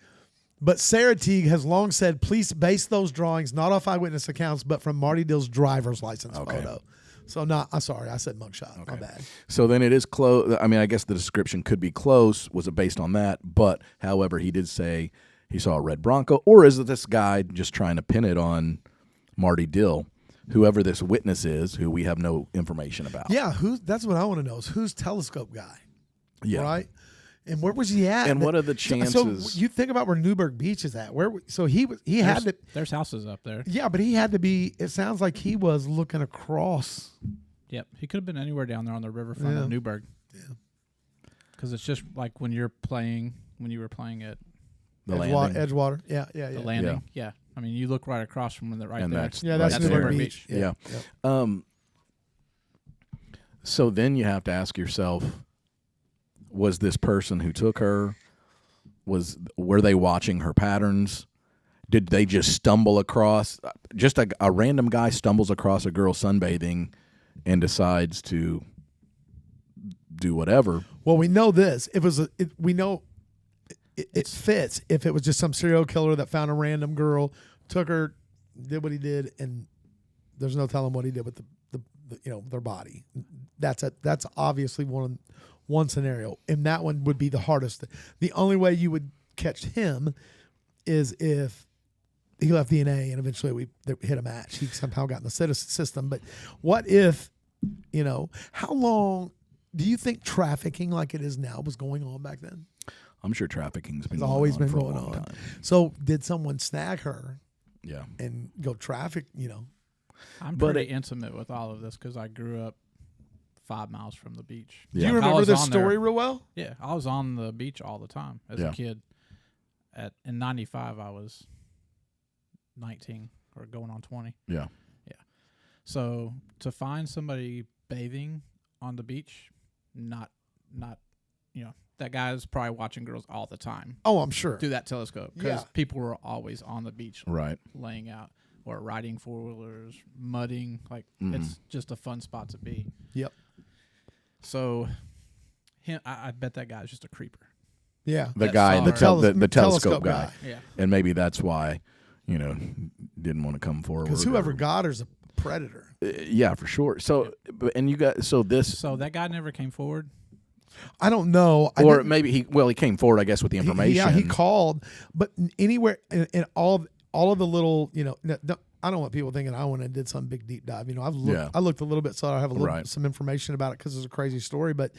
But Sarah Teague has long said police base those drawings not off eyewitness accounts, but from Marty Dill's driver's license photo. So I'm sorry, I said mugshot. Okay. My bad. So then it is close. I mean, I guess the description could be close. Was it based on that? But however, he did say he saw a red Bronco, or is it this guy just trying to pin it on Marty Dill, whoever this witness is, who we have no information about? Yeah, that's what I want to know is who's telescope guy? Yeah, right. And where was he at? And what are the chances? So you think about where Newburgh Beach is at. There's houses up there. Yeah, but he had to be. It sounds like he was looking across. Yep, he could have been anywhere down there on the riverfront of Newburgh. Yeah, because it's just like when you were playing at the landing. Edgewater. Yeah. The landing. Yeah. I mean, you look right across from there, right there. That's Newburgh Beach. Yeah. So then you have to ask yourself. Was this person who took her, were they watching her patterns? Did they just stumble across, just a random guy stumbles across a girl sunbathing and decides to do whatever? Well, we know this. It fits if it was just some serial killer that found a random girl, took her, did what he did, and there's no telling what he did with their body. That's obviously one scenario, and that one would be the hardest. The only way you would catch him is if he left DNA and eventually they hit a match. He somehow got in the system. But what if, how long do you think trafficking like it is now was going on back then? I'm sure trafficking's been always been going on. Time. So did someone snag her? Yeah. And go traffic, I'm pretty intimate with all of this because I grew up 5 miles from the beach. Yeah. Do you remember this story real well? Yeah, I was on the beach all the time as a kid. In 95, I was 19 or going on 20. Yeah. So to find somebody bathing on the beach, not that guy is probably watching girls all the time. Oh, I'm sure. Through that telescope because people were always on the beach, right, laying out or riding 4-wheelers, mudding. Like it's just a fun spot to be. Yep. So, I bet that guy's just a creeper. Yeah, the guy, the telescope guy. Yeah, and maybe that's why, didn't want to come forward. Because whoever got her's a predator. Yeah, for sure. So, so that guy never came forward. I don't know. Or maybe he came forward, I guess, with the information. He called, but anywhere in all of the little, I don't want people thinking I went and did some big deep dive. I looked a little bit, so I have some information about it because it's a crazy story. But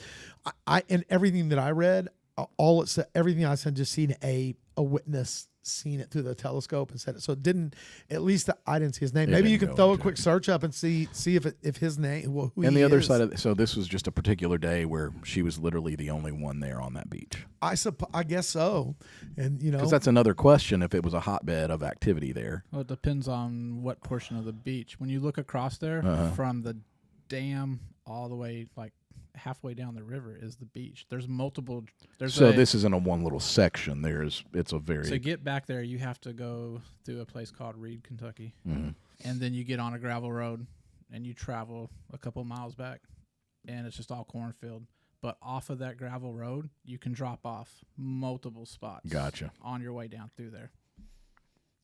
and everything that I read, all it said, everything I said, just seen a witness seen it through the telescope and said it. So it didn't, at least I didn't see his name. It Maybe you didn't could go throw a into quick search up and see if his name, well, who And he the other is. side of so this was just a particular day where she was literally the only one there on that beach. I guess so. And, you know. Because that's another question if it was a hotbed of activity there. Well, it depends on what portion of the beach. When you look across there from the dam all the way, like, halfway down the river is the beach. There's multiple. This isn't a one little section. It's a very. To get back there, you have to go through a place called Reed, Kentucky, and then you get on a gravel road, and you travel a couple miles back, and it's just all cornfield. But off of that gravel road, you can drop off multiple spots. Gotcha. On your way down through there.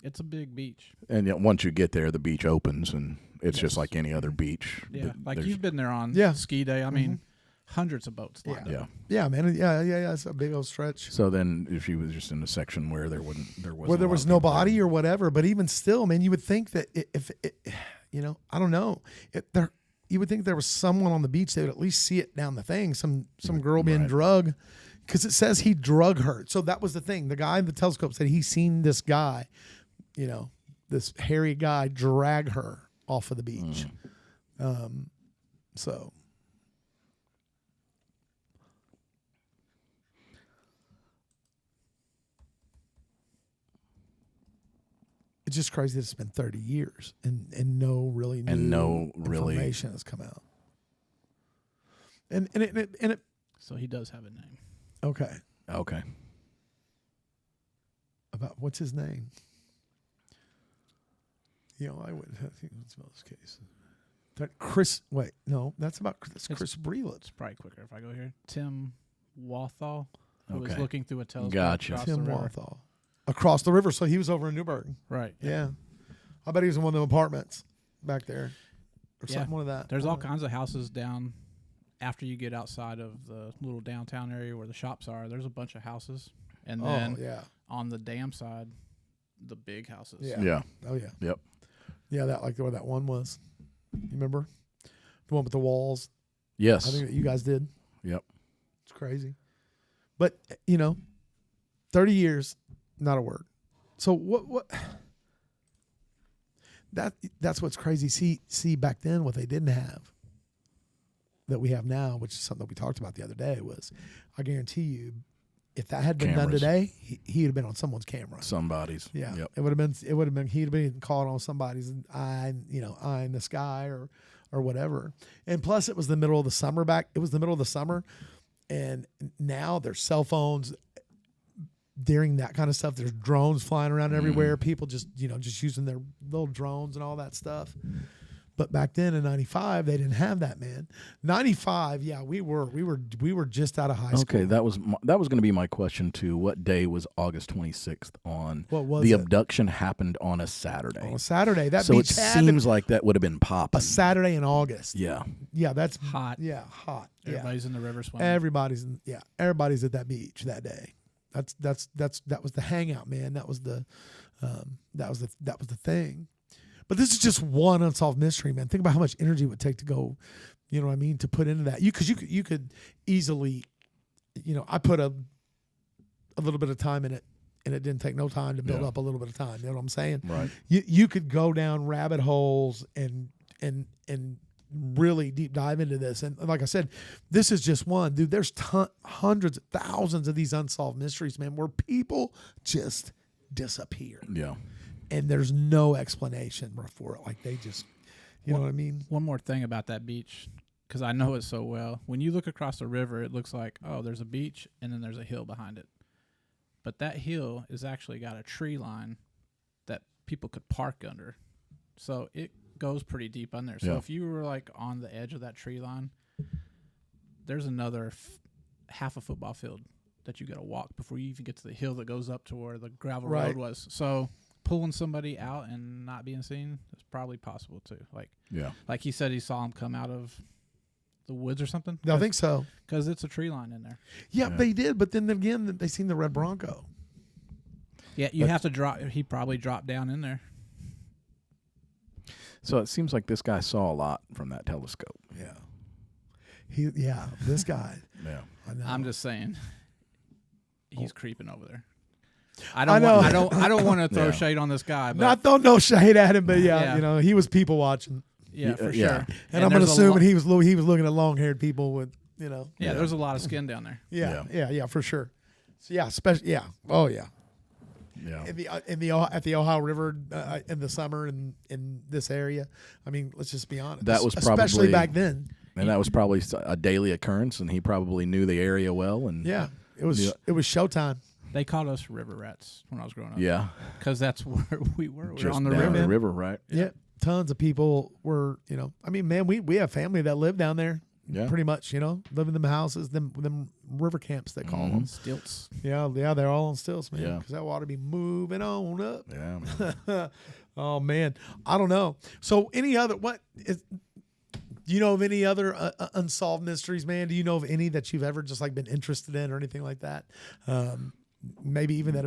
It's a big beach. And yet once you get there, the beach opens, and it's just like any other beach. Yeah, like you've been there on ski day. I mean. Hundreds of boats lined up. Yeah, man. Yeah. It's a big old stretch. So then, if she was just in a section where there was nobody or whatever, but even still, man, you would think that if you know, I don't know, you would think there was someone on the beach, they would at least see it down the thing, some girl being drugged, because it says he drug her. So that was the thing. The guy in the telescope said he seen this guy, you know, this hairy guy drag her off of the beach. So. It's just crazy that it's been 30 years and no really new information has come out. And it. So he does have a name. Okay. About what's his name? You know, I wouldn't think it's about this case. That Chris. Wait, no, that's Chris Breland. It's probably quicker if I go here. Tim Walthall, who was Okay. looking through a telescope. Gotcha. across Tim the river. Walthall. Across the river, so he was over in Newburgh. Right. Yeah. I bet he was in one of them apartments back there. Or something like that. There's all kinds of houses down after you get outside of the little downtown area where the shops are. There's a bunch of houses. And then on the dam side, the big houses. Yeah. Oh, yeah. Yep. Yeah, that like where that one was. You remember? The one with the walls. Yes. I think that you guys did. Yep. It's crazy. But, you know, 30 years, not a word. So what that's what's crazy. See back then what they didn't have that we have now, which is something that we talked about the other day, was I guarantee you if that had been done today, he'd have been on someone's camera. Somebody's. Yeah. Yep. It would have been he'd have been caught on somebody's eye in the sky or whatever. And plus it was the middle of the summer and now there's cell phones during that kind of stuff. There's drones flying around everywhere. People just using their little drones and all that stuff. But back then in 95, they didn't have that, man. 95, yeah, we were just out of high school. Okay, that was going to be my question too. What day was August 26th on? What was the it? Abduction happened on a Saturday. On a Saturday. That so it beach seems like that would have been popping. a Saturday in August. Yeah. Yeah, that's hot. Yeah, hot. Everybody's in the river swimming. Everybody's at that beach that day. That was the hangout, man. That was the thing. But this is just one unsolved mystery, man. Think about how much energy it would take to go, you know what I mean, to put into that. You could easily, I put a little bit of time in it, and it didn't take no time to build up a little bit of time. You know what I'm saying? Right. You could go down rabbit holes and really deep dive into this. And like I said, this is just one. Dude, there's hundreds, thousands of these unsolved mysteries, man, where people just disappear. Yeah. And there's no explanation for it. Like they just, you know what I mean? One more thing about that beach, because I know it so well. When you look across the river, it looks like, there's a beach and then there's a hill behind it. But that hill is actually got a tree line that people could park under. So it goes pretty deep under. So if you were like on the edge of that tree line, there's another half a football field that you got to walk before you even get to the hill that goes up to where the gravel road was. So pulling somebody out and not being seen is probably possible too. Like he said, he saw him come out of the woods or something. I think so, because it's a tree line in there. Yeah, they did, but then again, they seen the red Bronco. Yeah, you have to drop. He probably dropped down in there. So it seems like this guy saw a lot from that telescope. Yeah. This guy. Yeah. I know. I'm just saying, he's creeping over there. I know. I don't want to throw shade on this guy, but not throwing no shade at him, but you know, he was people watching. Yeah, for yeah. sure. And I'm gonna assume he was looking at long haired people with, you know. Yeah, there's a lot of skin down there. Yeah, for sure. So especially oh yeah. Yeah. At the Ohio River in the summer in this area. I mean, let's just be honest. That was especially back then. And that was probably a daily occurrence, and he probably knew the area well. And yeah, it was showtime. They called us river rats when I was growing up. Yeah, because that's where we were. We were just on the down river. the river, right? Yeah, tons of people were. You know, I mean, man, we have family that live down there. Yeah, pretty much. You know, live in them houses, them river camps they call them. Stilts. Yeah, they're all on stilts, man. Yeah, because that water be moving on up. Yeah. Man. Oh man, I don't know. So any other do you know of any other unsolved mysteries, man? Do you know of any that you've ever just like been interested in or anything like that? Maybe even that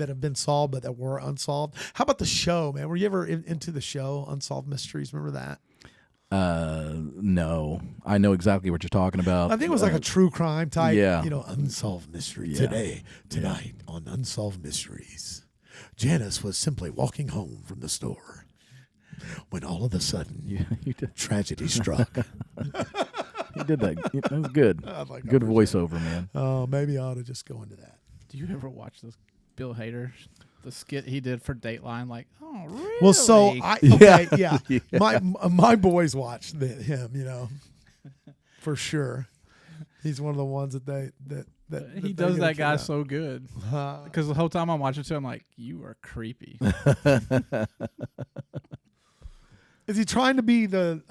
have been solved, but that were unsolved. How about the show, man? Were you ever into the show Unsolved Mysteries? Remember that? No, I know exactly what you're talking about. I think it was like a true crime type. Yeah. You know, Unsolved Mystery tonight on Unsolved Mysteries. Janice was simply walking home from the store when all of a sudden you did. Tragedy struck. You did that. That was good. Like good voiceover, man. Oh, maybe I ought to just go into that. Do you ever watch this Bill Hader, the skit he did for Dateline? Like, oh, really? Well, so yeah. My boys watch him, you know, for sure. He's one of the ones that he does that guy so good. Because the whole time I'm watching too, I'm like, you are creepy. Is he trying to be the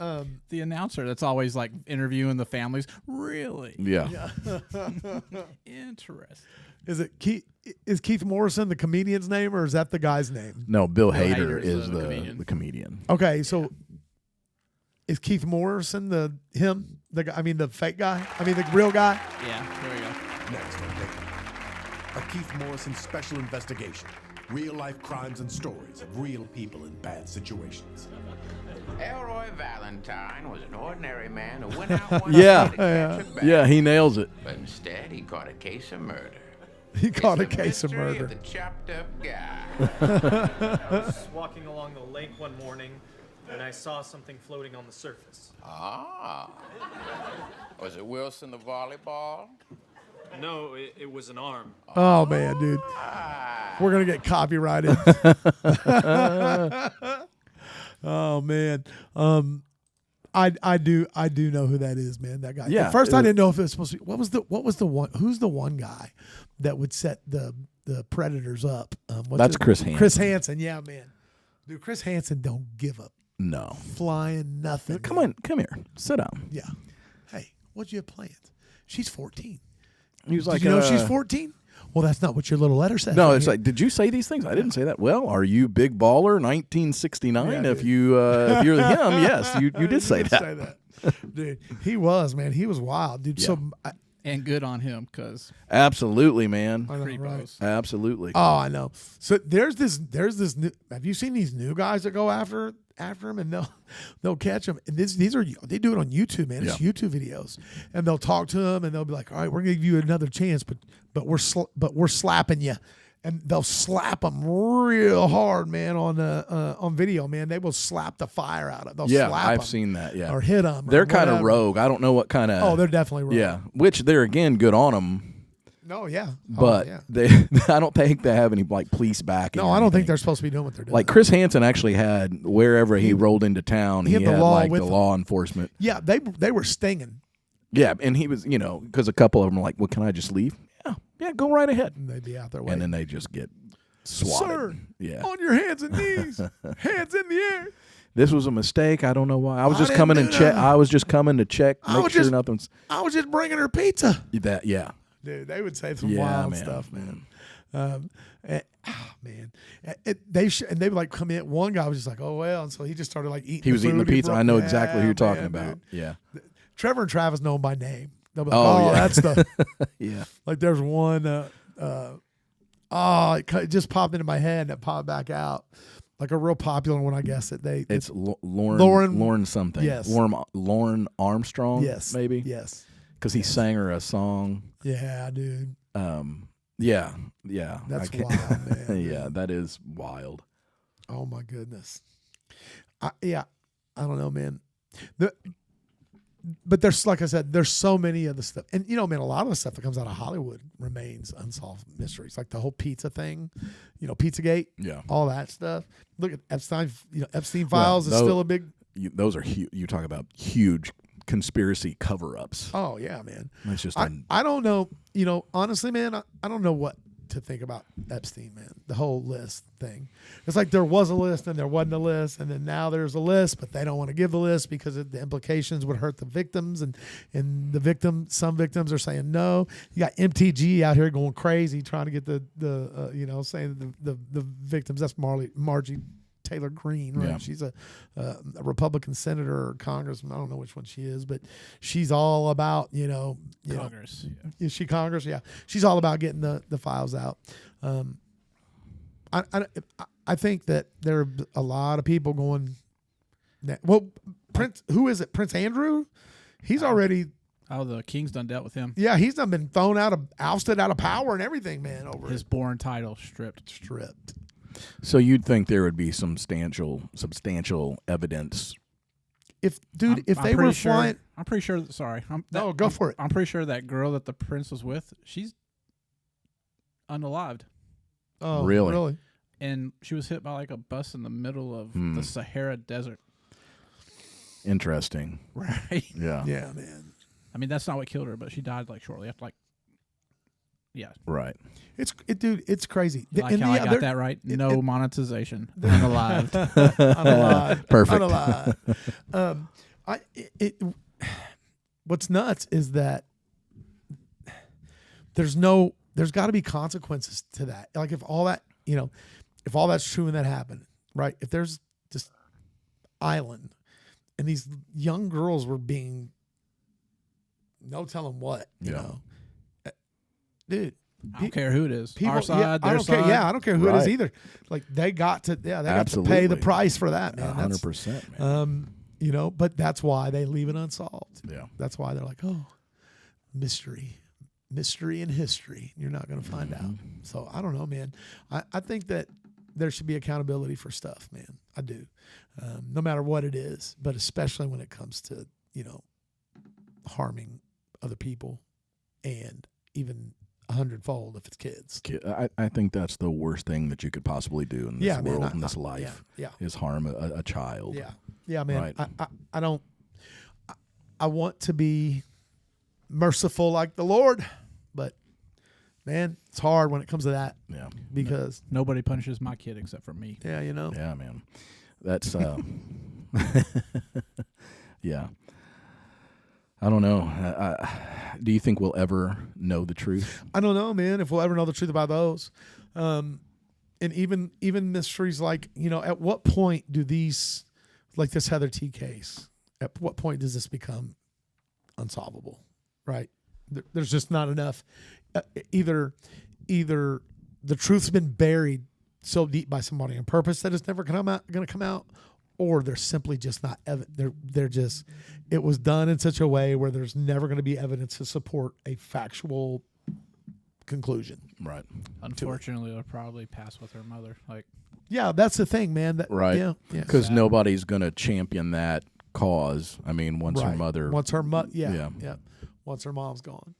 announcer that's always like interviewing the families? Really? Yeah. Interesting. Is Keith Morrison the comedian's name, or is that the guy's name? No, Bill Hader is the comedian. Okay, so is Keith Morrison the guy? I mean, the fake guy? I mean, the real guy? Yeah, there we go. Next on Dateline, a Keith Morrison special investigation. Real-life crimes and stories of real people in bad situations. Elroy Valentine was an ordinary man who went out one Yeah. day to catch a bat. Yeah, he nails it. But instead, he caught a case of murder. He caught a It's the case of mystery murder. The chopped-up guy. I was walking along the lake one morning, and I saw something floating on the surface. Ah. Was it Wilson the volleyball? No, it was an arm. Oh man, dude, we're gonna get copyrighted. Oh man, I do know who that is, man. That guy. Yeah, At first I didn't know if it was supposed to be. What was the one? Who's the one guy that would set the predators up? That's Chris Hansen. Chris Hansen, yeah, man. Dude, Chris Hansen don't give up No. flying nothing. Come on, come here. Sit down. Yeah. Hey, what'd you have planned? She's 14. He was like, Did you know she's 14? Well, that's not what your little letter says. No, right it's here. like, did you say these things? I didn't say that. Well, are you Big Baller 1969? Yeah, if if you're him, yes, you did say did that. say that. Dude, he was, man. He was wild, dude. Yeah. So, And good on him, because Absolutely, man. I know, creepos. right? Absolutely. Oh, I know. So there's this new. Have you seen these new guys that go after him, and they'll catch him? And they do it on YouTube, man. It's YouTube videos, and they'll talk to him, and they'll be like, "All right, we're gonna give you another chance, but we're slapping you." And they'll slap them real hard, man, on video, man. They will slap the fire out of. They'll slap I've them seen that. Yeah, or hit them. they're kind of rogue. I don't know what kind of. Oh, they're definitely rogue. Yeah, which they're again good on them, No, yeah. but yeah. they. I don't think they have any like police backing. No, or I don't think anything. they're supposed to be doing what they're doing. Like Chris Hansen actually had wherever he rolled into town, he had had the law like with the him. law enforcement. Yeah, they were stinging. Yeah, and he was, because a couple of them were like, "Well, can I just leave?" Yeah, go right ahead. And they'd be out there waiting. And then they just get swatted. Sir, Yeah. on your hands and knees, hands in the air. This was a mistake. I don't know why. I was I just didn't coming do and check. that. I was just coming to check, I make was sure just- nothing's I was just bringing her pizza. that. Yeah. Dude, they would say some Yeah, wild man. stuff, man. Man, they would like come in. One guy was just like, "Oh well," and so he just started like eating. He was eating the food he pizza. brought. I know exactly who Yeah, you're talking man, about. dude. Yeah. Trevor and Travis know him by name. They'll be like, Oh, "Oh, yeah. that's the." Yeah. Like there's one. It just popped into my head and it popped back out. Like a real popular one, I guess. It's Lauren something. Yes. Lauren Armstrong. Yes. Maybe. Yes. Because he sang her a song. Yeah, dude. Yeah. That's wild, man. Yeah, that is wild. Oh my goodness. I don't know, man. But there's, like I said, there's so many of the stuff, and man, a lot of the stuff that comes out of Hollywood remains unsolved mysteries, like the whole pizza thing, Pizzagate, all that stuff. Look at Epstein, Epstein files is still a big. Those are huge. You talk about huge conspiracy cover-ups. Oh yeah, man. It's just I don't know. Honestly, man, I don't know what to think about Epstein, man. The whole list thing. It's like there was a list and there wasn't a list, and then now there's a list, but they don't want to give the list because the implications would hurt the victims, and some victims are saying no. You got MTG out here going crazy trying to get the saying the victims. That's Margie Taylor Greene, right? Yeah. She's a Republican senator or congressman. I don't know which one she is, but she's all about Congress. Is she Congress? Yeah, she's all about getting the files out. I think that there are a lot of people going. Well, who is it? Prince Andrew? He's already. Oh, the king's done dealt with him. Yeah, he's done been ousted out of power and everything, man. Over his born title stripped. So you'd think there would be substantial evidence. If they were flying, I'm pretty sure. Sorry, go for it. I'm pretty sure that girl that the prince was with, she's unalived. Oh, really? And she was hit by like a bus in the middle of the Sahara Desert. Interesting. Right. Yeah. Yeah, man. I mean, that's not what killed her, but she died like shortly after. Yeah. Right. Dude, it's crazy. Like how I got that right? No monetization. Unalived. Unalived. Perfect. Unalived. What's nuts is that there's got to be consequences to that. Like if all that, if all that's true and that happened, right? If there's this island and these young girls were being no telling what, you know. Dude, I don't care who it is. People, our side, their I don't side. care. Yeah, I don't care who it is either. Like they got to pay the price for that, man. 100%, man. But that's why they leave it unsolved. Yeah, that's why they're like, oh, mystery and history. You're not going to find out. So I don't know, man. I think that there should be accountability for stuff, man. I do, no matter what it is, but especially when it comes to harming other people, and even 100-fold if it's kids. I think that's the worst thing that you could possibly do in this world, in this life, is harm a child. Yeah, man. Right. I don't. I want to be merciful like the Lord, but man, it's hard when it comes to that. Yeah, because nobody punishes my kid except for me. Yeah, Yeah, man. That's yeah. I don't know. Do you think we'll ever know the truth? I don't know, man, if we'll ever know the truth about those. And even mysteries like, at what point do these, like this Heather Teague case, at what point does this become unsolvable, right? There's just not enough. Either the truth's been buried so deep by somebody on purpose that it's never going to come out, or they're simply just not they're just, it was done in such a way where there's never going to be evidence to support a factual conclusion. Right. Unfortunately, they'll probably pass with her mother. Yeah, that's the thing, man. Right. Yeah. Because nobody's going to champion that cause. I mean, once her mom's gone.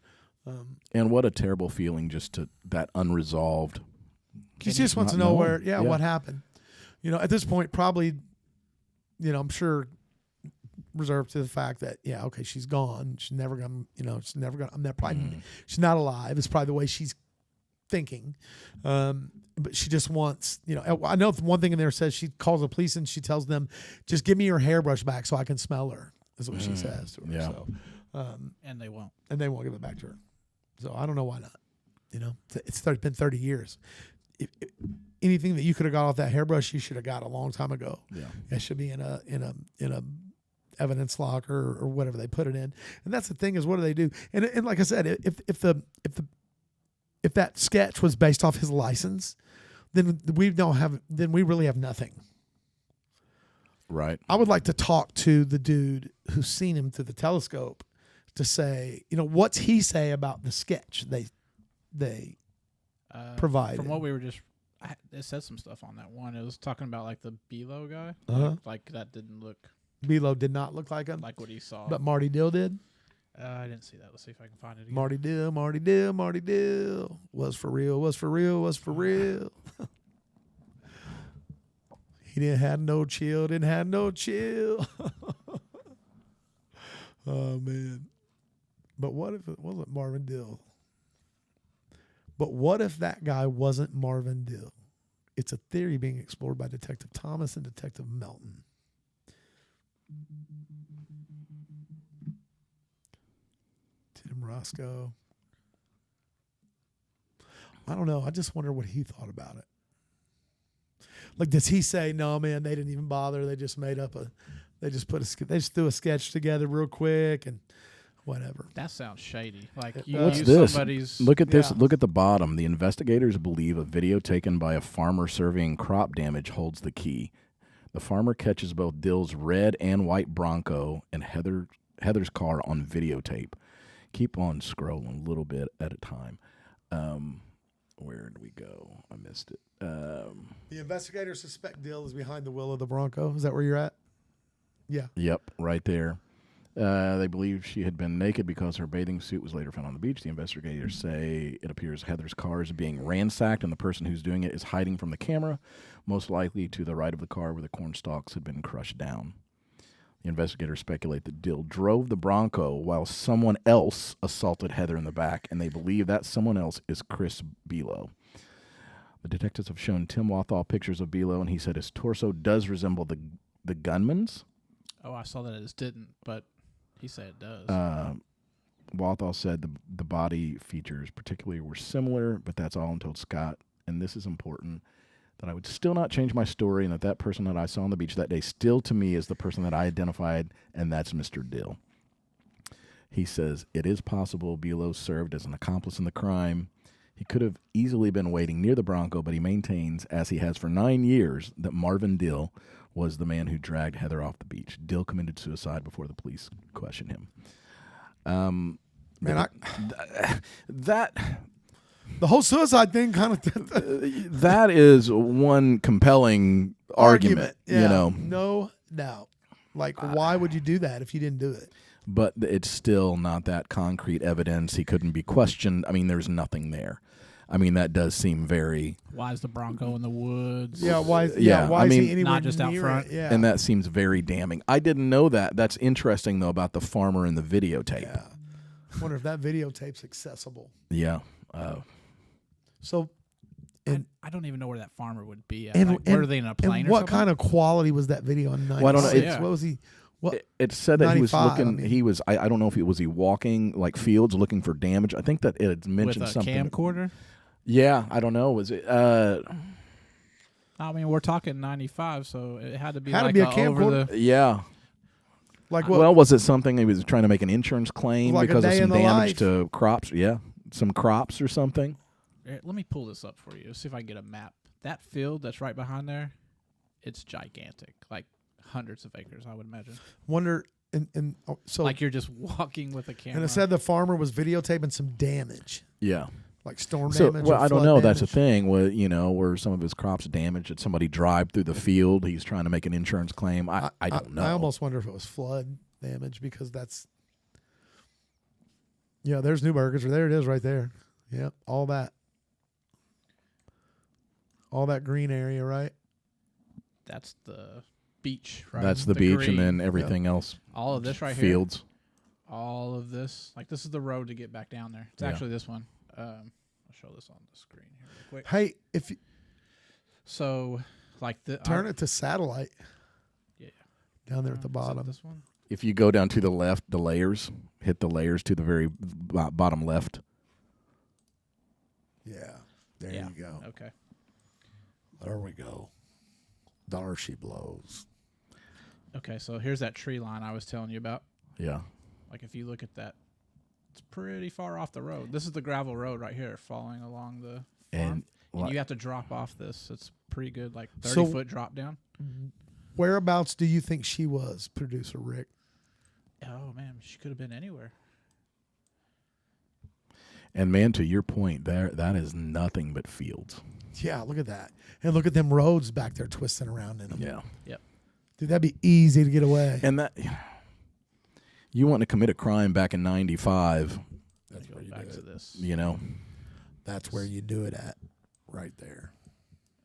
And what a terrible feeling, just to that unresolved. She just wants to know what happened. At this point, probably, I'm sure reserved to the fact that, she's gone. She's never gonna, she's not alive. It's probably the way she's thinking. But she just wants, I know one thing in there says she calls the police and she tells them, just give me your hairbrush back so I can smell her, is what she says to her. Yeah. So, and they won't. And they won't give it back to her. So I don't know why not. It's been 30 years. Anything that you could have got off that hairbrush, you should have got a long time ago. Yeah, it should be in a evidence locker or whatever they put it in. And that's the thing, is what do they do? And like I said, if that sketch was based off his license, then we really have nothing. Right. I would like to talk to the dude who's seen him through the telescope to say, what's he say about the sketch they provided. From what we were just, it said some stuff on that one. It was talking about like the Belo guy. Like that didn't look. Belo did not look like him. Like what he saw. But Marty Dill did. I didn't see that. Let's see if I can find it again. Marty Dill, Marty Dill, Marty Dill. Was for real, was for real, was for real. He didn't have no chill, didn't have no chill. Oh, man. But what if it wasn't Marvin Dill? But what if that guy wasn't Marvin Dill? It's a theory being explored by Detective Thomas and Detective Melton. Tim Roscoe. I don't know. I just wonder what he thought about it. Like, does he say, no, man, they didn't even bother. They just made up they just threw a sketch together real quick and whatever. That sounds shady. Like you What's use this? somebody's. Look at this. Look at the bottom. The investigators believe a video taken by a farmer surveying crop damage holds the key. The farmer catches both Dill's red and white Bronco and Heather's car on videotape. Keep on scrolling a little bit at a time. Where did we go? I missed it. The investigators suspect Dill is behind the wheel of the Bronco. Is that where you're at? Yeah. Yep, right there. They believe she had been naked because her bathing suit was later found on the beach. The investigators say it appears Heather's car is being ransacked and the person who's doing it is hiding from the camera, most likely to the right of the car where the corn stalks had been crushed down. The investigators speculate that Dill drove the Bronco while someone else assaulted Heather in the back, and they believe that someone else is Chris Belo. The detectives have shown Tim Wathall pictures of Belo, and he said his torso does resemble the gunman's. Oh, I saw that it didn't, but he said it does. Wathall said the body features particularly were similar, but that's all until Scott, and this is important, that I would still not change my story, and that person that I saw on the beach that day still to me is the person that I identified, and that's Mr. Dill. He says it is possible Belo served as an accomplice in the crime. He could have easily been waiting near the Bronco, but he maintains, as he has for 9 years, that Marvin Dill was the man who dragged Heather off the beach. Dill committed suicide before the police questioned him. Man, that the whole suicide thing kind of that is one compelling argument. Yeah, you know, no doubt. Like, why would you do that if you didn't do it? But it's still not that concrete evidence. He couldn't be questioned. I mean, there's nothing there. I mean, that does seem very. Why is the Bronco in the woods? Yeah, why? I is mean, he anywhere not just out near front? it? Yeah, And that seems very damning. I didn't know that. That's interesting though about the farmer in the videotape. Yeah. I wonder if that videotape's accessible. Yeah. So, I don't even know where that farmer would be at. and, Like, were they in a plane and or what something? kind of quality was that video on 96? Well, I don't know. Yeah. What was he? What? It said that he was 95, looking. I mean. He was. I don't know if he was walking like fields looking for damage. I think that it had mentioned With a something. camcorder? Yeah, I don't know. Was it? I mean, we're talking 95, so it had to be Had to like be a over camcorder. the. Yeah. Like what? Well, was it something he was trying to make an insurance claim Like a because of day some in the damage life. to crops? Yeah, some crops or something. Let me pull this up for you. Let's see if I can get a map. That field that's right behind there, it's gigantic. Like hundreds of acres, I would imagine. Wonder. And so Like you're just walking with a camera. and it said the farmer was videotaping some damage, Yeah. like storm So, damage. well, or I don't flood know. That's a damage. thing. Where some of his crops damaged. Did somebody drive through the field? He's trying to make an insurance claim. I don't know. I almost wonder if it was flood damage because that's. Yeah, there's Newburgers. There it is, right there. Yep, all that green area, right? That's the beach, right? That's the beach, green. and then everything else. all of this right fields. here. All of this. Like, this is the road to get back down there. It's Yeah. actually this one. I'll show this on the screen here real quick. Hey, if you So, like the turn it to satellite Yeah. down there at the Is it bottom. This one. If you go down to the left, the layers, hit the layers to the very bottom left. Yeah, there Yeah. you go. Okay. There we go. There she blows. Okay. So here's that tree line I was telling you about. Yeah. Like, if you look at that, it's pretty far off the road. This is the gravel road right here, falling along the farm. And you have to drop off this. It's pretty good, like 30-foot drop down. Whereabouts do you think she was, producer Rick? Oh man, she could have been anywhere. And man, to your point, that is nothing but fields. Yeah, look at that. And look at them roads back there twisting around in them. Yeah. Yep. Dude, that'd be easy to get away. And that you want to commit a crime back in 95, Let's go back to this. you know. That's where you do it at, right there.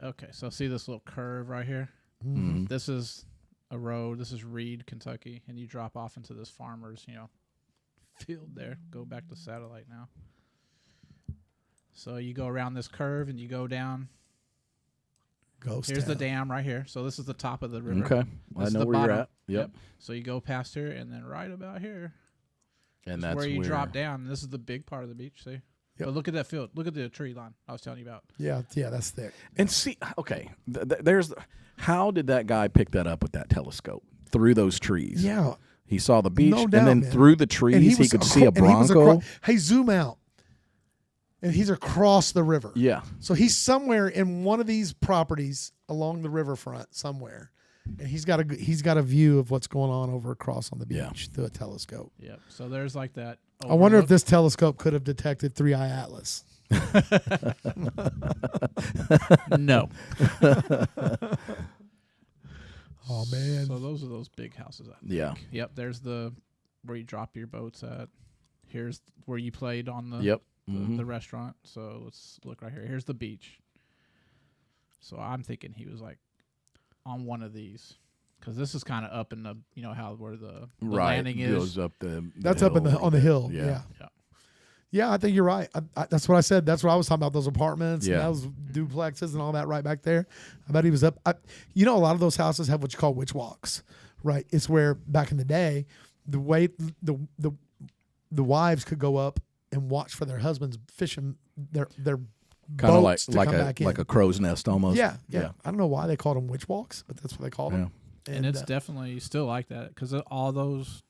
Okay, so see this little curve right here? Mm-hmm. This is a road. This is Reed, Kentucky, and you drop off into this farmer's, field there. Go back to satellite now. So you go around this curve and you go down. Ghost Here's the town. dam right here. So this is the top of the river. Okay. I This is know the where you're bottom. at. Yep. So you go past here, and then right about here And is that's where you drop down. This is the big part of the beach, see? Yep. But look at that field. Look at the tree line I was telling you about. Yeah, that's thick. And see, okay, how did that guy pick that up with that telescope through those trees? Yeah. He saw the beach, No doubt, and then man. through the trees, he could see a Bronco. Hey, zoom out. And he's across the river. Yeah. So he's somewhere in one of these properties along the riverfront somewhere. And he's got a view of what's going on over across on the beach Yeah. through a telescope. Yep. So there's like that. I wonder if overlook. this telescope could have detected 3-Eye Atlas. No. Oh, man. So those are those big houses. I think. Yeah. Yep. There's where you drop your boats at. Here's where you played on the Yep. the restaurant. So let's look right here. Here's the beach. So I'm thinking he was like on one of these, because this is kind of up in the where the landing is. Goes up the That's hill. up on the hill. Yeah. Yeah. Yeah. Yeah, I think you're right. That's what I said. That's what I was talking about, those apartments Yeah. and those duplexes and all that right back there. I bet he was up. A lot of those houses have what you call witch walks, right? It's where back in the day, the way the wives could go up and watch for their husbands fishing their Kind of boats to come back in. like a crow's nest almost. Yeah. I don't know why they called them witch walks, but that's what they called them. And it's definitely still like that, because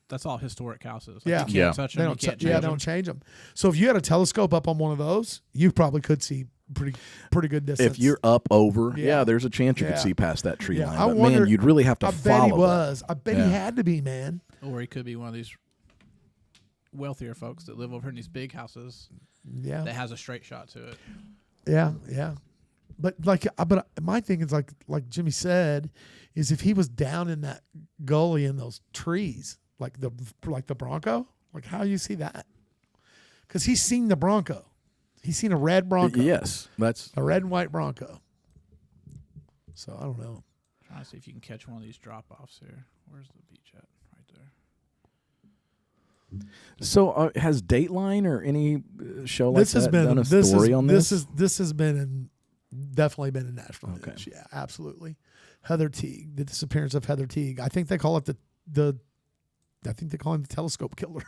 that's all historic houses. Like, Yeah. you can't Yeah. touch they them. don't You can't they change don't them. change them. So if you had a telescope up on one of those, you probably could see pretty good distance. If you're up over, Yeah. there's a chance you Yeah. could see past that tree Yeah, line. I But wonder- man, you'd really have to I bet follow he that. was. I bet Yeah. he had to be, man. Or he could be one of these wealthier folks that live over in these big houses Yeah. that has a straight shot to it. Yeah. But but my thing is like Jimmy said, is if he was down in that gully in those trees, like the Bronco, like how you see that? Because he's seen the Bronco. He's seen a red Bronco. Yes, that's A red and white Bronco. So I don't know. Trying to see if you can catch one of these drop offs here. Where's the beach at? Right there. so. Has Dateline or any show like This has that been done a story on this? This has been definitely been a national Okay. news. Yeah, absolutely. Heather Teague, the disappearance of Heather Teague. I think they call it I think they call him the telescope killer.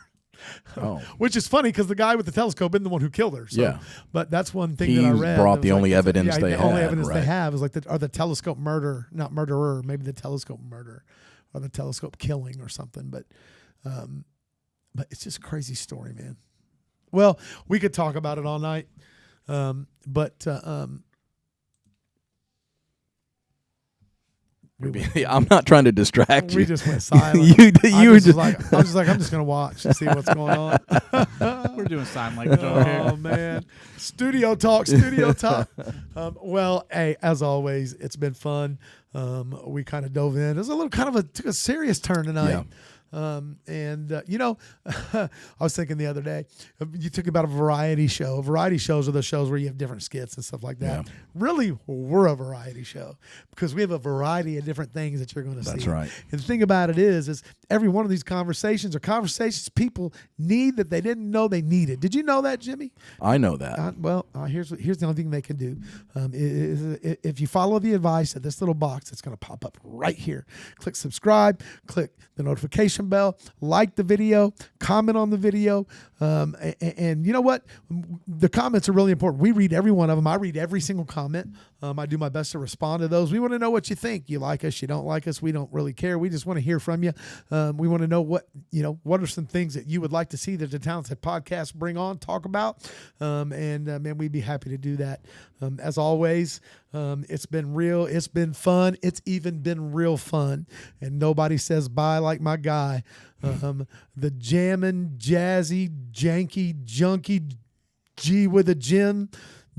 Oh. Which is funny because the guy with the telescope isn't the one who killed her. So, Yeah. But that's one thing that I He's read. brought that the was only evidence they the only had, evidence they right. have is like the telescope not murderer, maybe the telescope murder or the telescope killing or something. But it's just a crazy story, man. Well, we could talk about it all night. I'm not trying to distract We you. just went silent. you were just I'm just gonna watch and see what's going on. We're doing sign language over here. Oh man, studio talk. Well, hey, as always, it's been fun. We kind of dove in. It was a little took a serious turn tonight. Yeah. I was thinking the other day, you talk about a variety show. Variety shows are the shows where you have different skits and stuff like that. Yeah. Really, we're a variety show because we have a variety of different things that you're going to see. That's right. And the thing about it is every one of these conversations are conversations people need that they didn't know they needed. Did you know that, Jimmy? I know that. Here's the only thing they can do. If you follow the advice at this little box, it's going to pop up right here. Click subscribe, click the notification bell, like the video, comment on the video. And you know what? The comments are really important. We read every one of them. I read every single comment. I do my best to respond to those. We want to know what you think. You like us, you don't like us. We don't really care. We just want to hear from you. We want to know what are some things that you would like to see the DeTalented podcast bring on, talk about. Man, we'd be happy to do that. As always, it's been real. It's been fun. It's even been real fun. And nobody says bye like my guy. The jamming, jazzy, janky, junky, G with a Jim,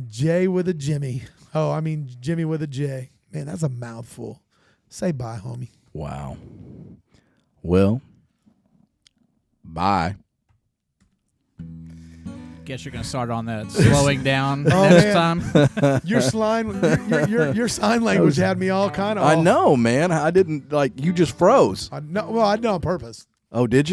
J with a Jimmy. Oh, I mean Jimmy with a J. Man, that's a mouthful. Say bye, homie. Wow. Well, bye. Guess you're gonna start on that slowing down Oh, next man. time. Your sign language had me all kind of. I know, man. I didn't, like, you just froze. I know. Well, I did on purpose. Oh, did you?